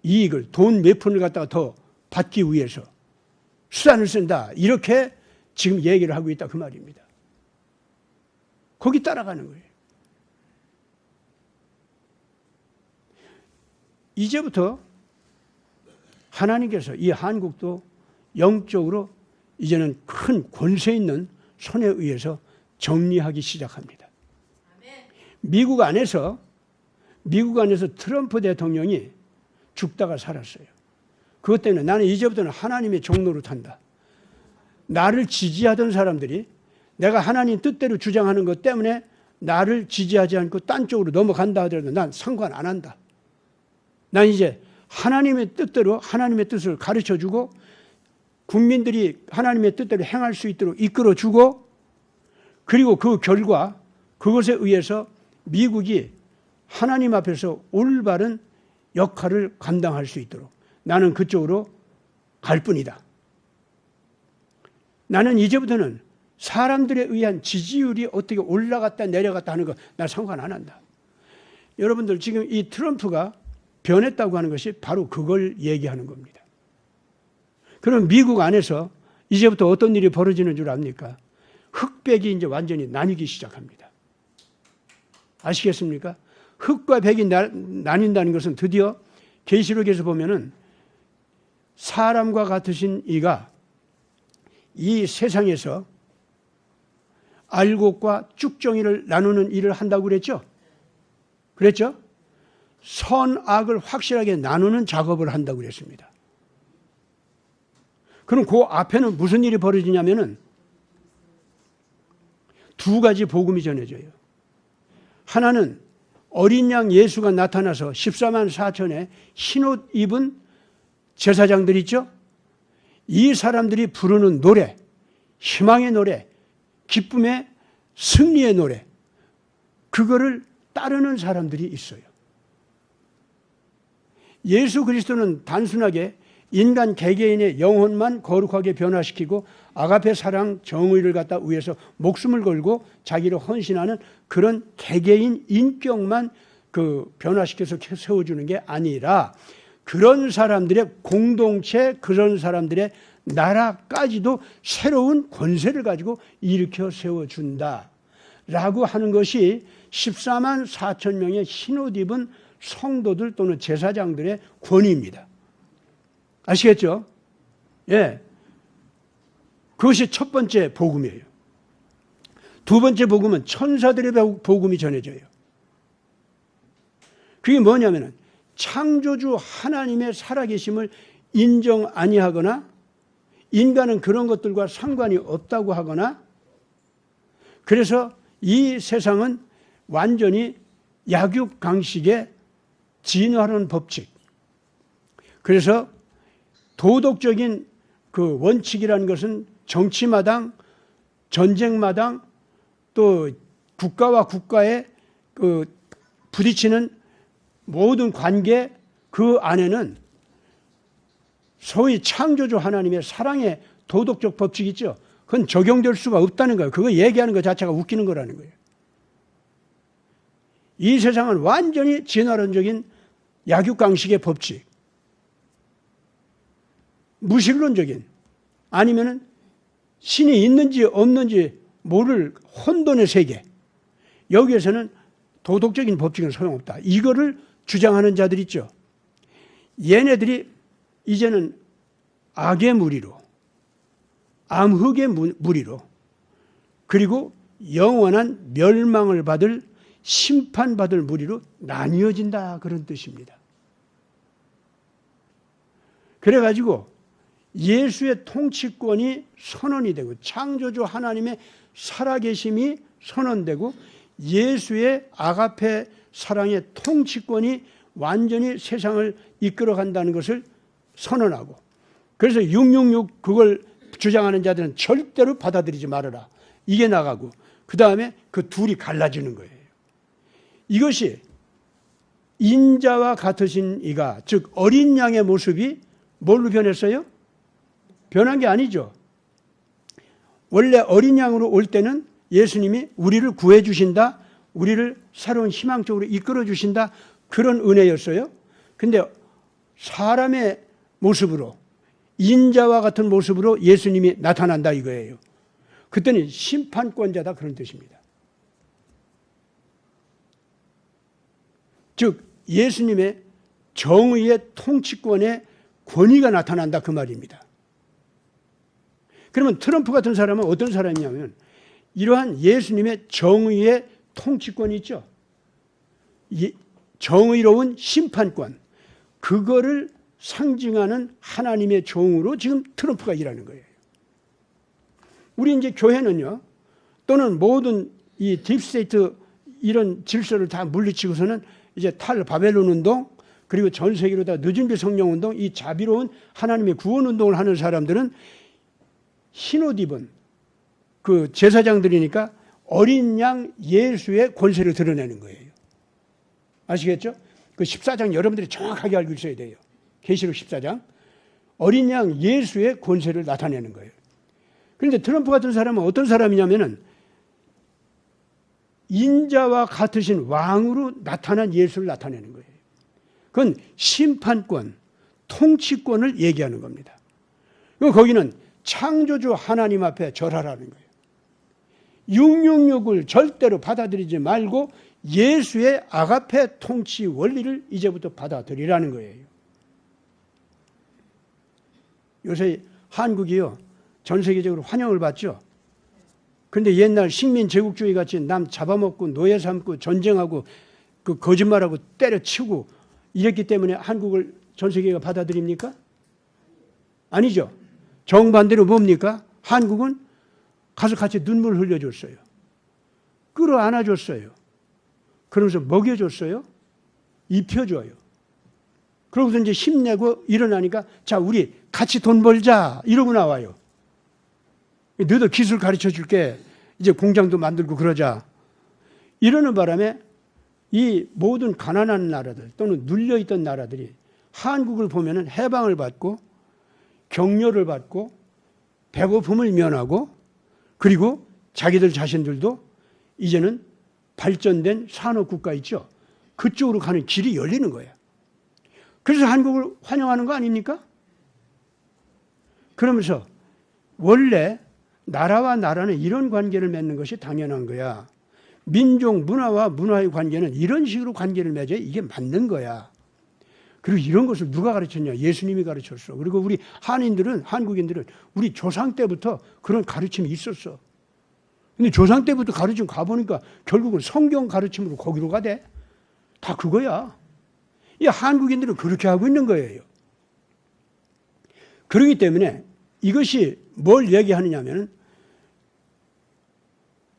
이익을 돈 몇 푼을 갖다가 더 받기 위해서 수단을 쓴다 이렇게 지금 얘기를 하고 있다 그 말입니다. 거기 따라가는 거예요. 이제부터 하나님께서 이 한국도 영적으로 이제는 큰 권세 있는 손에 의해서 정리하기 시작합니다. 미국 안에서 트럼프 대통령이 죽다가 살았어요. 그것 때문에 나는 이제부터는 하나님의 종로로 탄다. 나를 지지하던 사람들이 내가 하나님 뜻대로 주장하는 것 때문에 나를 지지하지 않고 딴 쪽으로 넘어간다 하더라도 난 상관 안 한다. 난 이제 하나님의 뜻대로 하나님의 뜻을 가르쳐주고 국민들이 하나님의 뜻대로 행할 수 있도록 이끌어주고 그리고 그 결과 그것에 의해서 미국이 하나님 앞에서 올바른 역할을 감당할 수 있도록 나는 그쪽으로 갈 뿐이다. 나는 이제부터는 사람들에 의한 지지율이 어떻게 올라갔다 내려갔다 하는 거 나 상관 안 한다. 여러분들 지금 이 트럼프가 변했다고 하는 것이 바로 그걸 얘기하는 겁니다. 그럼 미국 안에서 이제부터 어떤 일이 벌어지는 줄 압니까? 흑백이 이제 완전히 나뉘기 시작합니다. 아시겠습니까? 흑과 백이 나뉜다는 것은 드디어 계시록에서 보면은 사람과 같으신 이가 이 세상에서 알곡과 쭉정이를 나누는 일을 한다고 그랬죠? 그랬죠? 선악을 확실하게 나누는 작업을 한다고 그랬습니다. 그럼 그 앞에는 무슨 일이 벌어지냐면은 두 가지 복음이 전해져요. 하나는 어린 양 예수가 나타나서 14만 4천의 흰옷 입은 제사장들 있죠? 이 사람들이 부르는 노래, 희망의 노래, 기쁨의 승리의 노래, 그거를 따르는 사람들이 있어요. 예수 그리스도는 단순하게 인간 개개인의 영혼만 거룩하게 변화시키고 아가페 사랑 정의를 갖다 위해서 목숨을 걸고 자기를 헌신하는 그런 개개인 인격만 그 변화시켜서 세워주는 게 아니라 그런 사람들의 공동체, 그런 사람들의 나라까지도 새로운 권세를 가지고 일으켜 세워준다 라고 하는 것이 14만 4천 명의 흰옷 입은 성도들 또는 제사장들의 권위입니다. 아시겠죠? 예. 그것이 첫 번째 복음이에요. 두 번째 복음은 천사들의 복음이 전해져요. 그게 뭐냐면은 창조주 하나님의 살아계심을 인정 아니하거나 인간은 그런 것들과 상관이 없다고 하거나 그래서 이 세상은 완전히 약육강식에 진화하는 법칙. 그래서 도덕적인 그 원칙이라는 것은 정치마당, 전쟁마당, 또 국가와 국가의 그 부딪히는 모든 관계 그 안에는 소위 창조주 하나님의 사랑의 도덕적 법칙이 있죠. 그건 적용될 수가 없다는 거예요. 그거 얘기하는 것 자체가 웃기는 거라는 거예요. 이 세상은 완전히 진화론적인 약육강식의 법칙, 무신론적인 아니면은 신이 있는지 없는지 모를 혼돈의 세계, 여기에서는 도덕적인 법칙은 소용없다. 이거를 주장하는 자들 있죠. 얘네들이 이제는 악의 무리로, 암흑의 무리로, 그리고 영원한 멸망을 받을 심판받을 무리로 나뉘어진다, 그런 뜻입니다. 그래가지고 예수의 통치권이 선언이 되고 창조주 하나님의 살아계심이 선언되고 예수의 아가페 사랑의 통치권이 완전히 세상을 이끌어간다는 것을 선언하고, 그래서 666 그걸 주장하는 자들은 절대로 받아들이지 말아라, 이게 나가고, 그 다음에 그 둘이 갈라지는 거예요. 이것이 인자와 같으신 이가, 즉 어린 양의 모습이 뭘로 변했어요? 변한 게 아니죠. 원래 어린 양으로 올 때는 예수님이 우리를 구해 주신다, 우리를 새로운 희망 쪽으로 이끌어 주신다, 그런 은혜였어요. 근데 사람의 모습으로, 인자와 같은 모습으로 예수님이 나타난다 이거예요. 그때는 심판권자다, 그런 뜻입니다. 즉 예수님의 정의의 통치권의 권위가 나타난다, 그 말입니다. 그러면 트럼프 같은 사람은 어떤 사람이냐면 이러한 예수님의 정의의 통치권이 있죠. 정의로운 심판권, 그거를 상징하는 하나님의 종으로 지금 트럼프가 일하는 거예요. 우리 이제 교회는요, 또는 모든 이 딥스테이트 이런 질서를 다 물리치고서는 이제 탈바벨론 운동, 그리고 전 세계로 다 늦은비 성령 운동, 이 자비로운 하나님의 구원 운동을 하는 사람들은 흰옷 입은 그 제사장들이니까 어린 양 예수의 권세를 드러내는 거예요. 아시겠죠? 그 14장 여러분들이 정확하게 알고 있어야 돼요. 계시록 14장. 어린 양 예수의 권세를 나타내는 거예요. 그런데 트럼프 같은 사람은 어떤 사람이냐면은 인자와 같으신 왕으로 나타난 예수를 나타내는 거예요. 그건 심판권, 통치권을 얘기하는 겁니다. 그리고 거기는 창조주 하나님 앞에 절하라는 거예요. 666을 절대로 받아들이지 말고 예수의 아가페 통치 원리를 이제부터 받아들이라는 거예요. 요새 한국이요, 전 세계적으로 환영을 받죠. 그런데 옛날 식민 제국주의 같이 남 잡아먹고 노예 삼고 전쟁하고 그 거짓말하고 때려치고 이랬기 때문에 한국을 전 세계가 받아들입니까? 아니죠. 정반대로 뭡니까? 한국은 가서 같이 눈물 흘려줬어요. 끌어안아줬어요. 그러면서 먹여줬어요. 입혀줘요. 그러고서 이제 힘내고 일어나니까 자, 우리 같이 돈 벌자 이러고 나와요. 너도 기술 가르쳐 줄게. 이제 공장도 만들고 그러자. 이러는 바람에 이 모든 가난한 나라들 또는 눌려있던 나라들이 한국을 보면은 해방을 받고 격려를 받고 배고픔을 면하고 그리고 자기들 자신들도 이제는 발전된 산업국가 있죠. 그쪽으로 가는 길이 열리는 거예요. 그래서 한국을 환영하는 거 아닙니까? 그러면서 원래 나라와 나라는 이런 관계를 맺는 것이 당연한 거야. 민족 문화와 문화의 관계는 이런 식으로 관계를 맺어야 이게 맞는 거야. 그리고 이런 것을 누가 가르쳤냐? 예수님이 가르쳤어. 그리고 우리 한인들은, 한국인들은 우리 조상 때부터 그런 가르침이 있었어. 근데 조상 때부터 가르침 가보니까 결국은 성경 가르침으로 거기로 가대. 다 그거야. 이 한국인들은 그렇게 하고 있는 거예요. 그렇기 때문에 이것이 뭘 얘기하느냐면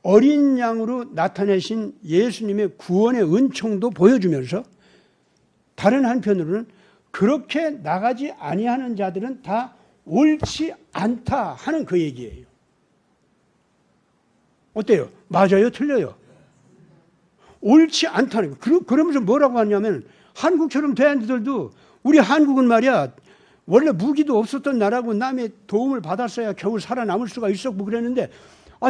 어린 양으로 나타내신 예수님의 구원의 은총도 보여주면서 다른 한편으로는 그렇게 나가지 아니하는 자들은 다 옳지 않다 하는 그 얘기예요. 어때요? 맞아요? 틀려요? 옳지 않다는 거. 그러면서 뭐라고 하냐면 한국처럼 된 데들도 우리 한국은 말이야 원래 무기도 없었던 나라고 남의 도움을 받았어야 겨우 살아남을 수가 있었고 그랬는데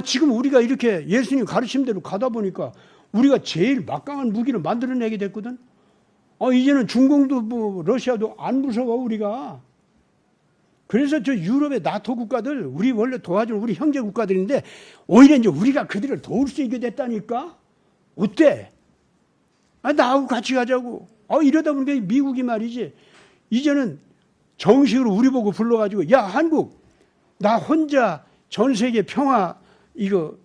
지금 우리가 이렇게 예수님 가르침대로 가다 보니까 우리가 제일 막강한 무기를 만들어내게 됐거든. 이제는 중공도 뭐 러시아도 안 무서워 우리가. 그래서 저 유럽의 나토 국가들 우리 원래 도와준 우리 형제 국가들인데 오히려 이제 우리가 그들을 도울 수 있게 됐다니까. 어때? 나하고 같이 가자고. 이러다 보니까 미국이 말이지 이제는 정식으로 우리 보고 불러가지고 야 한국 나 혼자 전 세계 평화 이거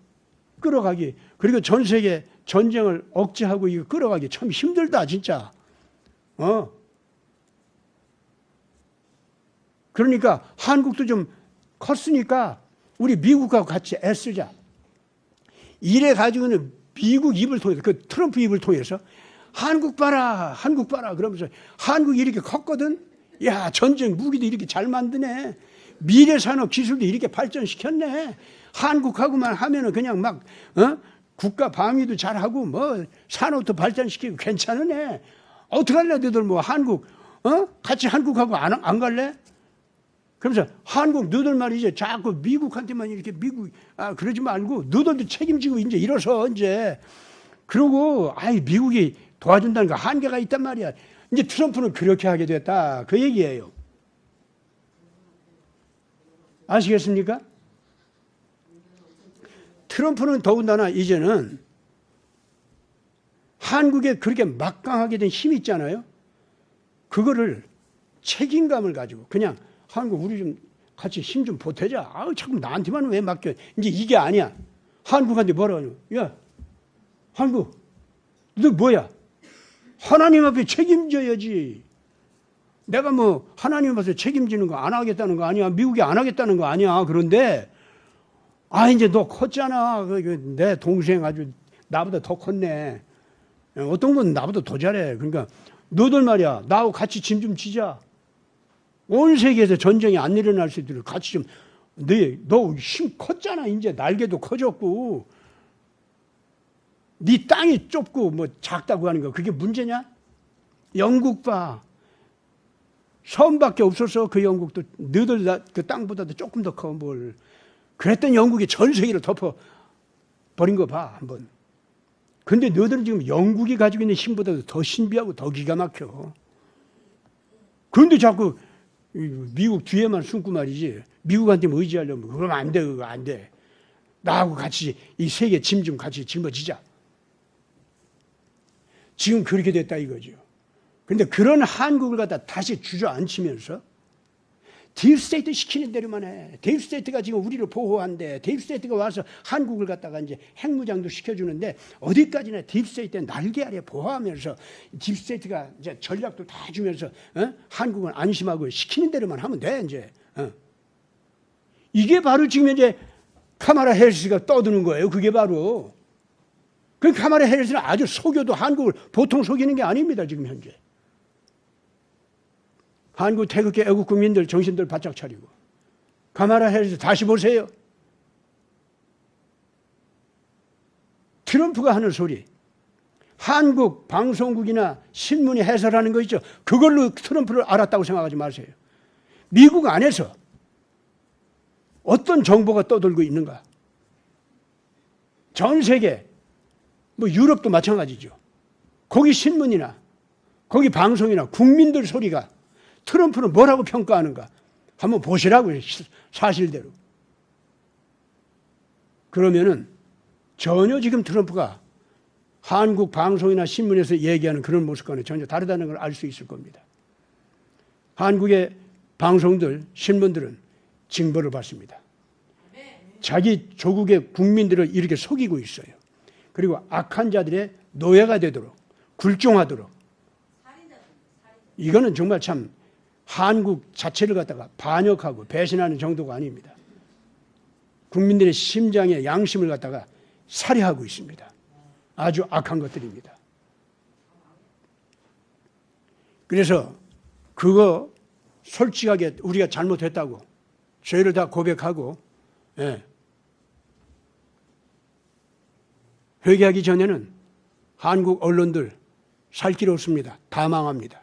끌어가기 그리고 전 세계 전쟁을 억제하고 이거 끌어가기 참 힘들다 진짜. 그러니까 한국도 좀 컸으니까 우리 미국하고 같이 애쓰자. 이래 가지고는 미국 입을 통해서 그 트럼프 입을 통해서 한국 봐라 그러면서 한국이 이렇게 컸거든. 야 전쟁 무기도 이렇게 잘 만드네. 미래 산업 기술도 이렇게 발전시켰네. 한국하고만 하면은 그냥 막 국가 방위도 잘하고 뭐 산업도 발전시키고 괜찮으네. 어떡할래 너희들 뭐 한국 같이 한국하고 안 갈래? 그러면서 한국 너희들 말이지 자꾸 미국한테만 이렇게 그러지 말고 너희들도 책임지고 이제 일어서 이제 그러고 미국이 도와준다는 거 한계가 있단 말이야. 이제 트럼프는 그렇게 하게 됐다 그 얘기예요. 아시겠습니까? 트럼프는 더군다나 이제는 한국에 그렇게 막강하게 된 힘이 있잖아요. 그거를 책임감을 가지고 그냥 한국 우리 좀 같이 힘 좀 보태자. 자꾸 나한테만 왜 맡겨. 이제 이게 아니야. 한국한테 뭐라고 하냐. 야 한국 너 뭐야. 하나님 앞에 책임져야지. 내가 뭐 하나님 앞에 책임지는 거 안 하겠다는 거 아니야. 미국이 안 하겠다는 거 아니야. 그런데 이제 너 컸잖아. 내 동생 아주 나보다 더 컸네. 어떤 건 나보다 더 잘해. 그러니까 너들 말이야 나하고 같이 짐 좀 지자. 온 세계에서 전쟁이 안 일어날 수 있도록 같이 좀 너 힘 컸잖아. 이제 날개도 커졌고 네 땅이 좁고 뭐 작다고 하는 거 그게 문제냐? 영국 봐. 섬밖에 없었어. 그 영국도 너들 그 땅보다도 조금 더 커 뭘. 그랬던 영국이 전 세계를 덮어버린 거 봐 한번. 근데 너희들은 지금 영국이 가지고 있는 힘보다도 더 신비하고 더 기가 막혀. 그런데 자꾸 미국 뒤에만 숨고 말이지. 미국한테 뭐 의지하려면 그러면 안 돼. 그거 안 돼. 나하고 같이 이 세계 짐 좀 같이 짊어지자. 지금 그렇게 됐다 이거죠. 그런데 그런 한국을 갖다 다시 주저앉히면서 딥스테이트 시키는 대로만 해. 딥스테이트가 지금 우리를 보호한대. 딥스테이트가 와서 한국을 갖다가 이제 핵무장도 시켜주는데 어디까지나 딥스테이트의 날개 아래 보호하면서 딥스테이트가 이제 전략도 다 주면서 한국은 안심하고 시키는 대로만 하면 돼 이제. 이게 바로 지금 이제 카말라 해리스가 떠드는 거예요. 그게 바로. 그 카말라 해리스는 아주 속여도 한국을 보통 속이는 게 아닙니다. 지금 현재. 한국 태극기 애국 국민들 정신들 바짝 차리고 카말라 해리스 다시 보세요. 트럼프가 하는 소리 한국 방송국이나 신문이 해설하는 거 있죠. 그걸로 트럼프를 알았다고 생각하지 마세요. 미국 안에서 어떤 정보가 떠돌고 있는가. 전 세계 뭐 유럽도 마찬가지죠. 거기 신문이나 거기 방송이나 국민들 소리가 트럼프는 뭐라고 평가하는가 한번 보시라고요. 사실대로. 그러면은 전혀 지금 트럼프가 한국 방송이나 신문에서 얘기하는 그런 모습과는 전혀 다르다는 걸 알 수 있을 겁니다. 한국의 방송들, 신문들은 징벌을 받습니다. 자기 조국의 국민들을 이렇게 속이고 있어요. 그리고 악한 자들의 노예가 되도록, 굴종하도록. 이거는 정말 참 한국 자체를 갖다가 반역하고 배신하는 정도가 아닙니다. 국민들의 심장의 양심을 갖다가 살해하고 있습니다. 아주 악한 것들입니다. 그래서 그거 솔직하게 우리가 잘못했다고 죄를 다 고백하고 회개하기 전에는 한국 언론들 살 길 없습니다. 다 망합니다.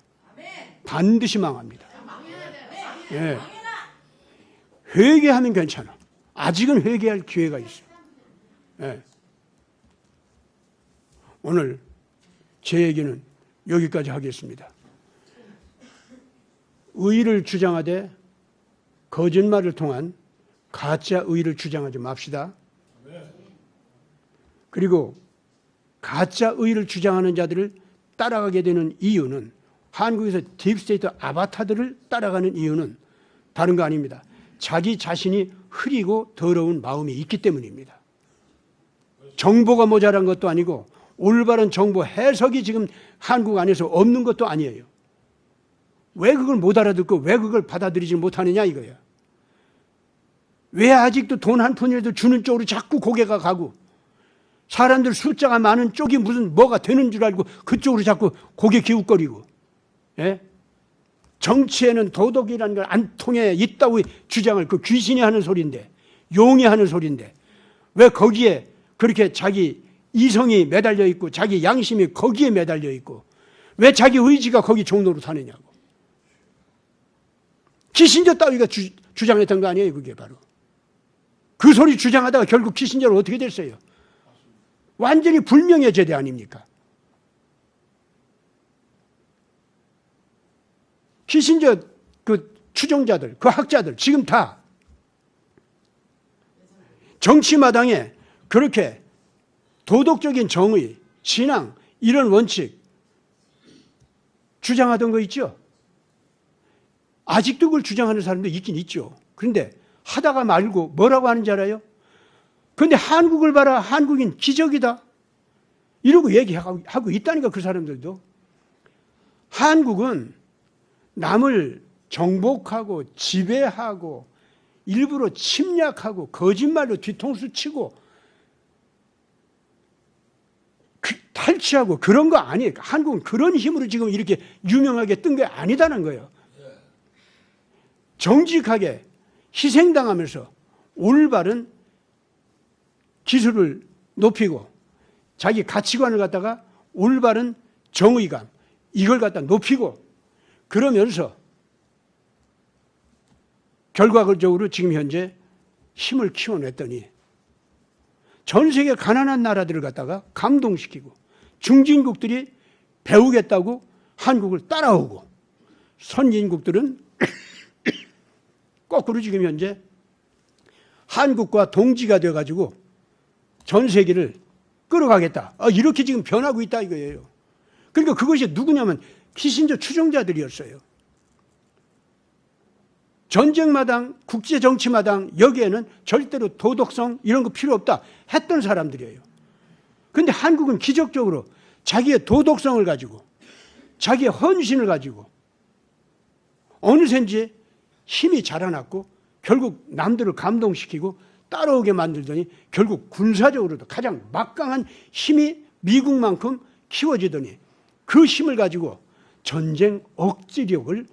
반드시 망합니다. 예. 회개하면 괜찮아. 아직은 회개할 기회가 있어. 예. 오늘 제 얘기는 여기까지 하겠습니다. 의의를 주장하되 거짓말을 통한 가짜 의의를 주장하지 맙시다. 그리고 가짜 의의를 주장하는 자들을 따라가게 되는 이유는 한국에서 딥스테이트 아바타들을 따라가는 이유는 다른 거 아닙니다. 자기 자신이 흐리고 더러운 마음이 있기 때문입니다. 정보가 모자란 것도 아니고 올바른 정보 해석이 지금 한국 안에서 없는 것도 아니에요. 왜 그걸 못 알아듣고 왜 그걸 받아들이지 못하느냐 이거야. 왜 아직도 돈 한 푼이라도 주는 쪽으로 자꾸 고개가 가고 사람들 숫자가 많은 쪽이 무슨 뭐가 되는 줄 알고 그쪽으로 자꾸 고개 기웃거리고. 예? 정치에는 도덕이라는 걸 안 통해 있다고 주장을 그 귀신이 하는 소리인데 용이 하는 소리인데 왜 거기에 그렇게 자기 이성이 매달려 있고 자기 양심이 거기에 매달려 있고 왜 자기 의지가 거기 종로로 타느냐고. 키신저 따위가 주장했던 거 아니에요. 그게 바로. 그 소리 주장하다가 결국 키신저로 어떻게 됐어요? 완전히 불명예 제대 아닙니까? 키신저 그 추종자들, 그 학자들 지금 다 정치마당에 그렇게 도덕적인 정의, 신앙 이런 원칙 주장하던 거 있죠? 아직도 그걸 주장하는 사람도 있긴 있죠. 그런데 하다가 말고 뭐라고 하는지 알아요? 그런데 한국을 봐라. 한국인 기적이다. 이러고 얘기하고 있다니까 그 사람들도. 한국은 남을 정복하고 지배하고 일부러 침략하고 거짓말로 뒤통수 치고 탈취하고 그런 거 아니에요. 한국은 그런 힘으로 지금 이렇게 유명하게 뜬 게 아니다는 거예요. 정직하게 희생당하면서 올바른 기술을 높이고 자기 가치관을 갖다가 올바른 정의감 이걸 갖다 높이고 그러면서 결과적으로 지금 현재 힘을 키워냈더니 전 세계 가난한 나라들을 갖다가 감동시키고 중진국들이 배우겠다고 한국을 따라오고 선진국들은 거꾸로 지금 현재 한국과 동지가 되어가지고 전 세계를 끌어가겠다. 이렇게 지금 변하고 있다 이거예요. 그러니까 그것이 누구냐면 키신저 추종자들이었어요. 전쟁마당, 국제정치마당 여기에는 절대로 도덕성 이런 거 필요 없다 했던 사람들이에요. 그런데 한국은 기적적으로 자기의 도덕성을 가지고 자기의 헌신을 가지고 어느샌지 힘이 자라났고 결국 남들을 감동시키고 따라오게 만들더니 결국 군사적으로도 가장 막강한 힘이 미국만큼 키워지더니 그 힘을 가지고 전쟁 억지력으로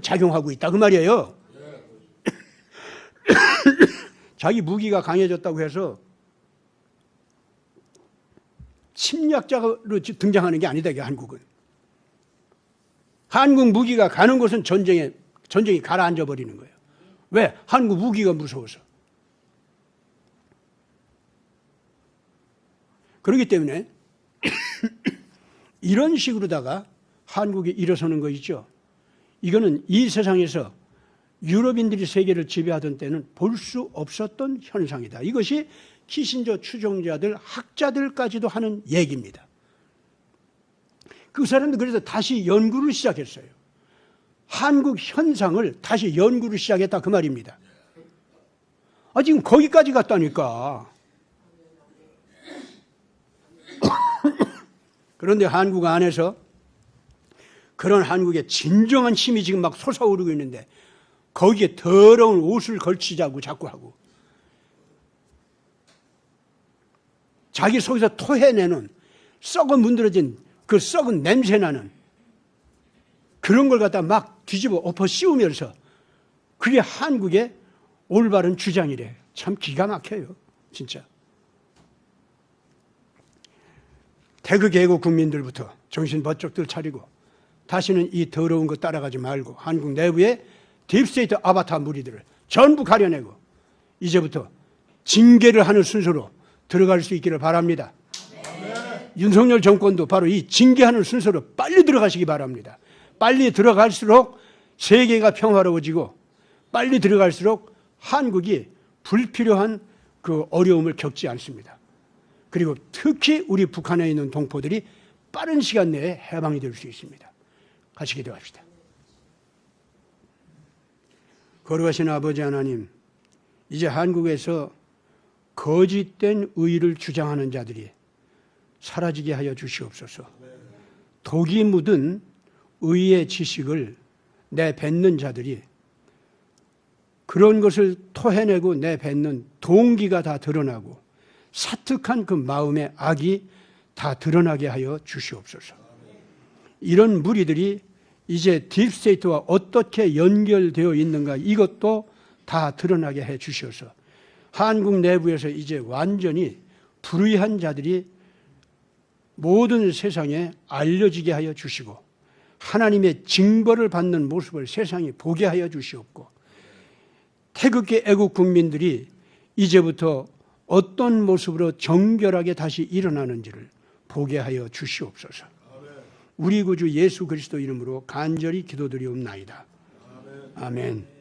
작용하고 있다 그 말이에요. 자기 무기가 강해졌다고 해서 침략자로 등장하는 게 아니다. 한국은. 한국 무기가 가는 곳은 전쟁이 가라앉아 버리는 거예요. 왜? 한국 무기가 무서워서. 그렇기 때문에 이런 식으로다가 한국이 일어서는 거 있죠. 이거는 이 세상에서 유럽인들이 세계를 지배하던 때는 볼 수 없었던 현상이다. 이것이 키신저 추종자들, 학자들까지도 하는 얘기입니다. 그 사람들 그래서 다시 연구를 시작했어요. 한국 현상을 다시 연구를 시작했다 그 말입니다. 지금 거기까지 갔다니까. 그런데 한국 안에서 그런 한국의 진정한 힘이 지금 막 솟아오르고 있는데 거기에 더러운 옷을 걸치자고 자꾸 하고 자기 속에서 토해내는 썩어 문드러진 그 썩은 냄새나는 그런 걸 갖다 막 뒤집어 엎어 씌우면서 그게 한국의 올바른 주장이래. 참 기가 막혀요. 진짜. 태극애국 국민들부터 정신 번쩍들 차리고 다시는 이 더러운 거 따라가지 말고 한국 내부의 딥스테이트 아바타 무리들을 전부 가려내고 이제부터 징계를 하는 순서로 들어갈 수 있기를 바랍니다. 네. 윤석열 정권도 바로 이 징계하는 순서로 빨리 들어가시기 바랍니다. 빨리 들어갈수록 세계가 평화로워지고 빨리 들어갈수록 한국이 불필요한 그 어려움을 겪지 않습니다. 그리고 특히 우리 북한에 있는 동포들이 빠른 시간 내에 해방이 될 수 있습니다. 같이 기도합시다. 거룩하신 아버지 하나님, 이제 한국에서 거짓된 의의를 주장하는 자들이 사라지게 하여 주시옵소서. 독이 묻은 의의 지식을 내뱉는 자들이 그런 것을 토해내고 내뱉는 동기가 다 드러나고 사특한 그 마음의 악이 다 드러나게 하여 주시옵소서. 이런 무리들이 이제 딥스테이트와 어떻게 연결되어 있는가 이것도 다 드러나게 해 주셔서 한국 내부에서 이제 완전히 불의한 자들이 모든 세상에 알려지게 하여 주시고 하나님의 징벌을 받는 모습을 세상이 보게 하여 주시옵고 태극기 애국 국민들이 이제부터 어떤 모습으로 정결하게 다시 일어나는지를 보게 하여 주시옵소서. 우리 구주 예수 그리스도 이름으로 간절히 기도드리옵나이다. 아멘.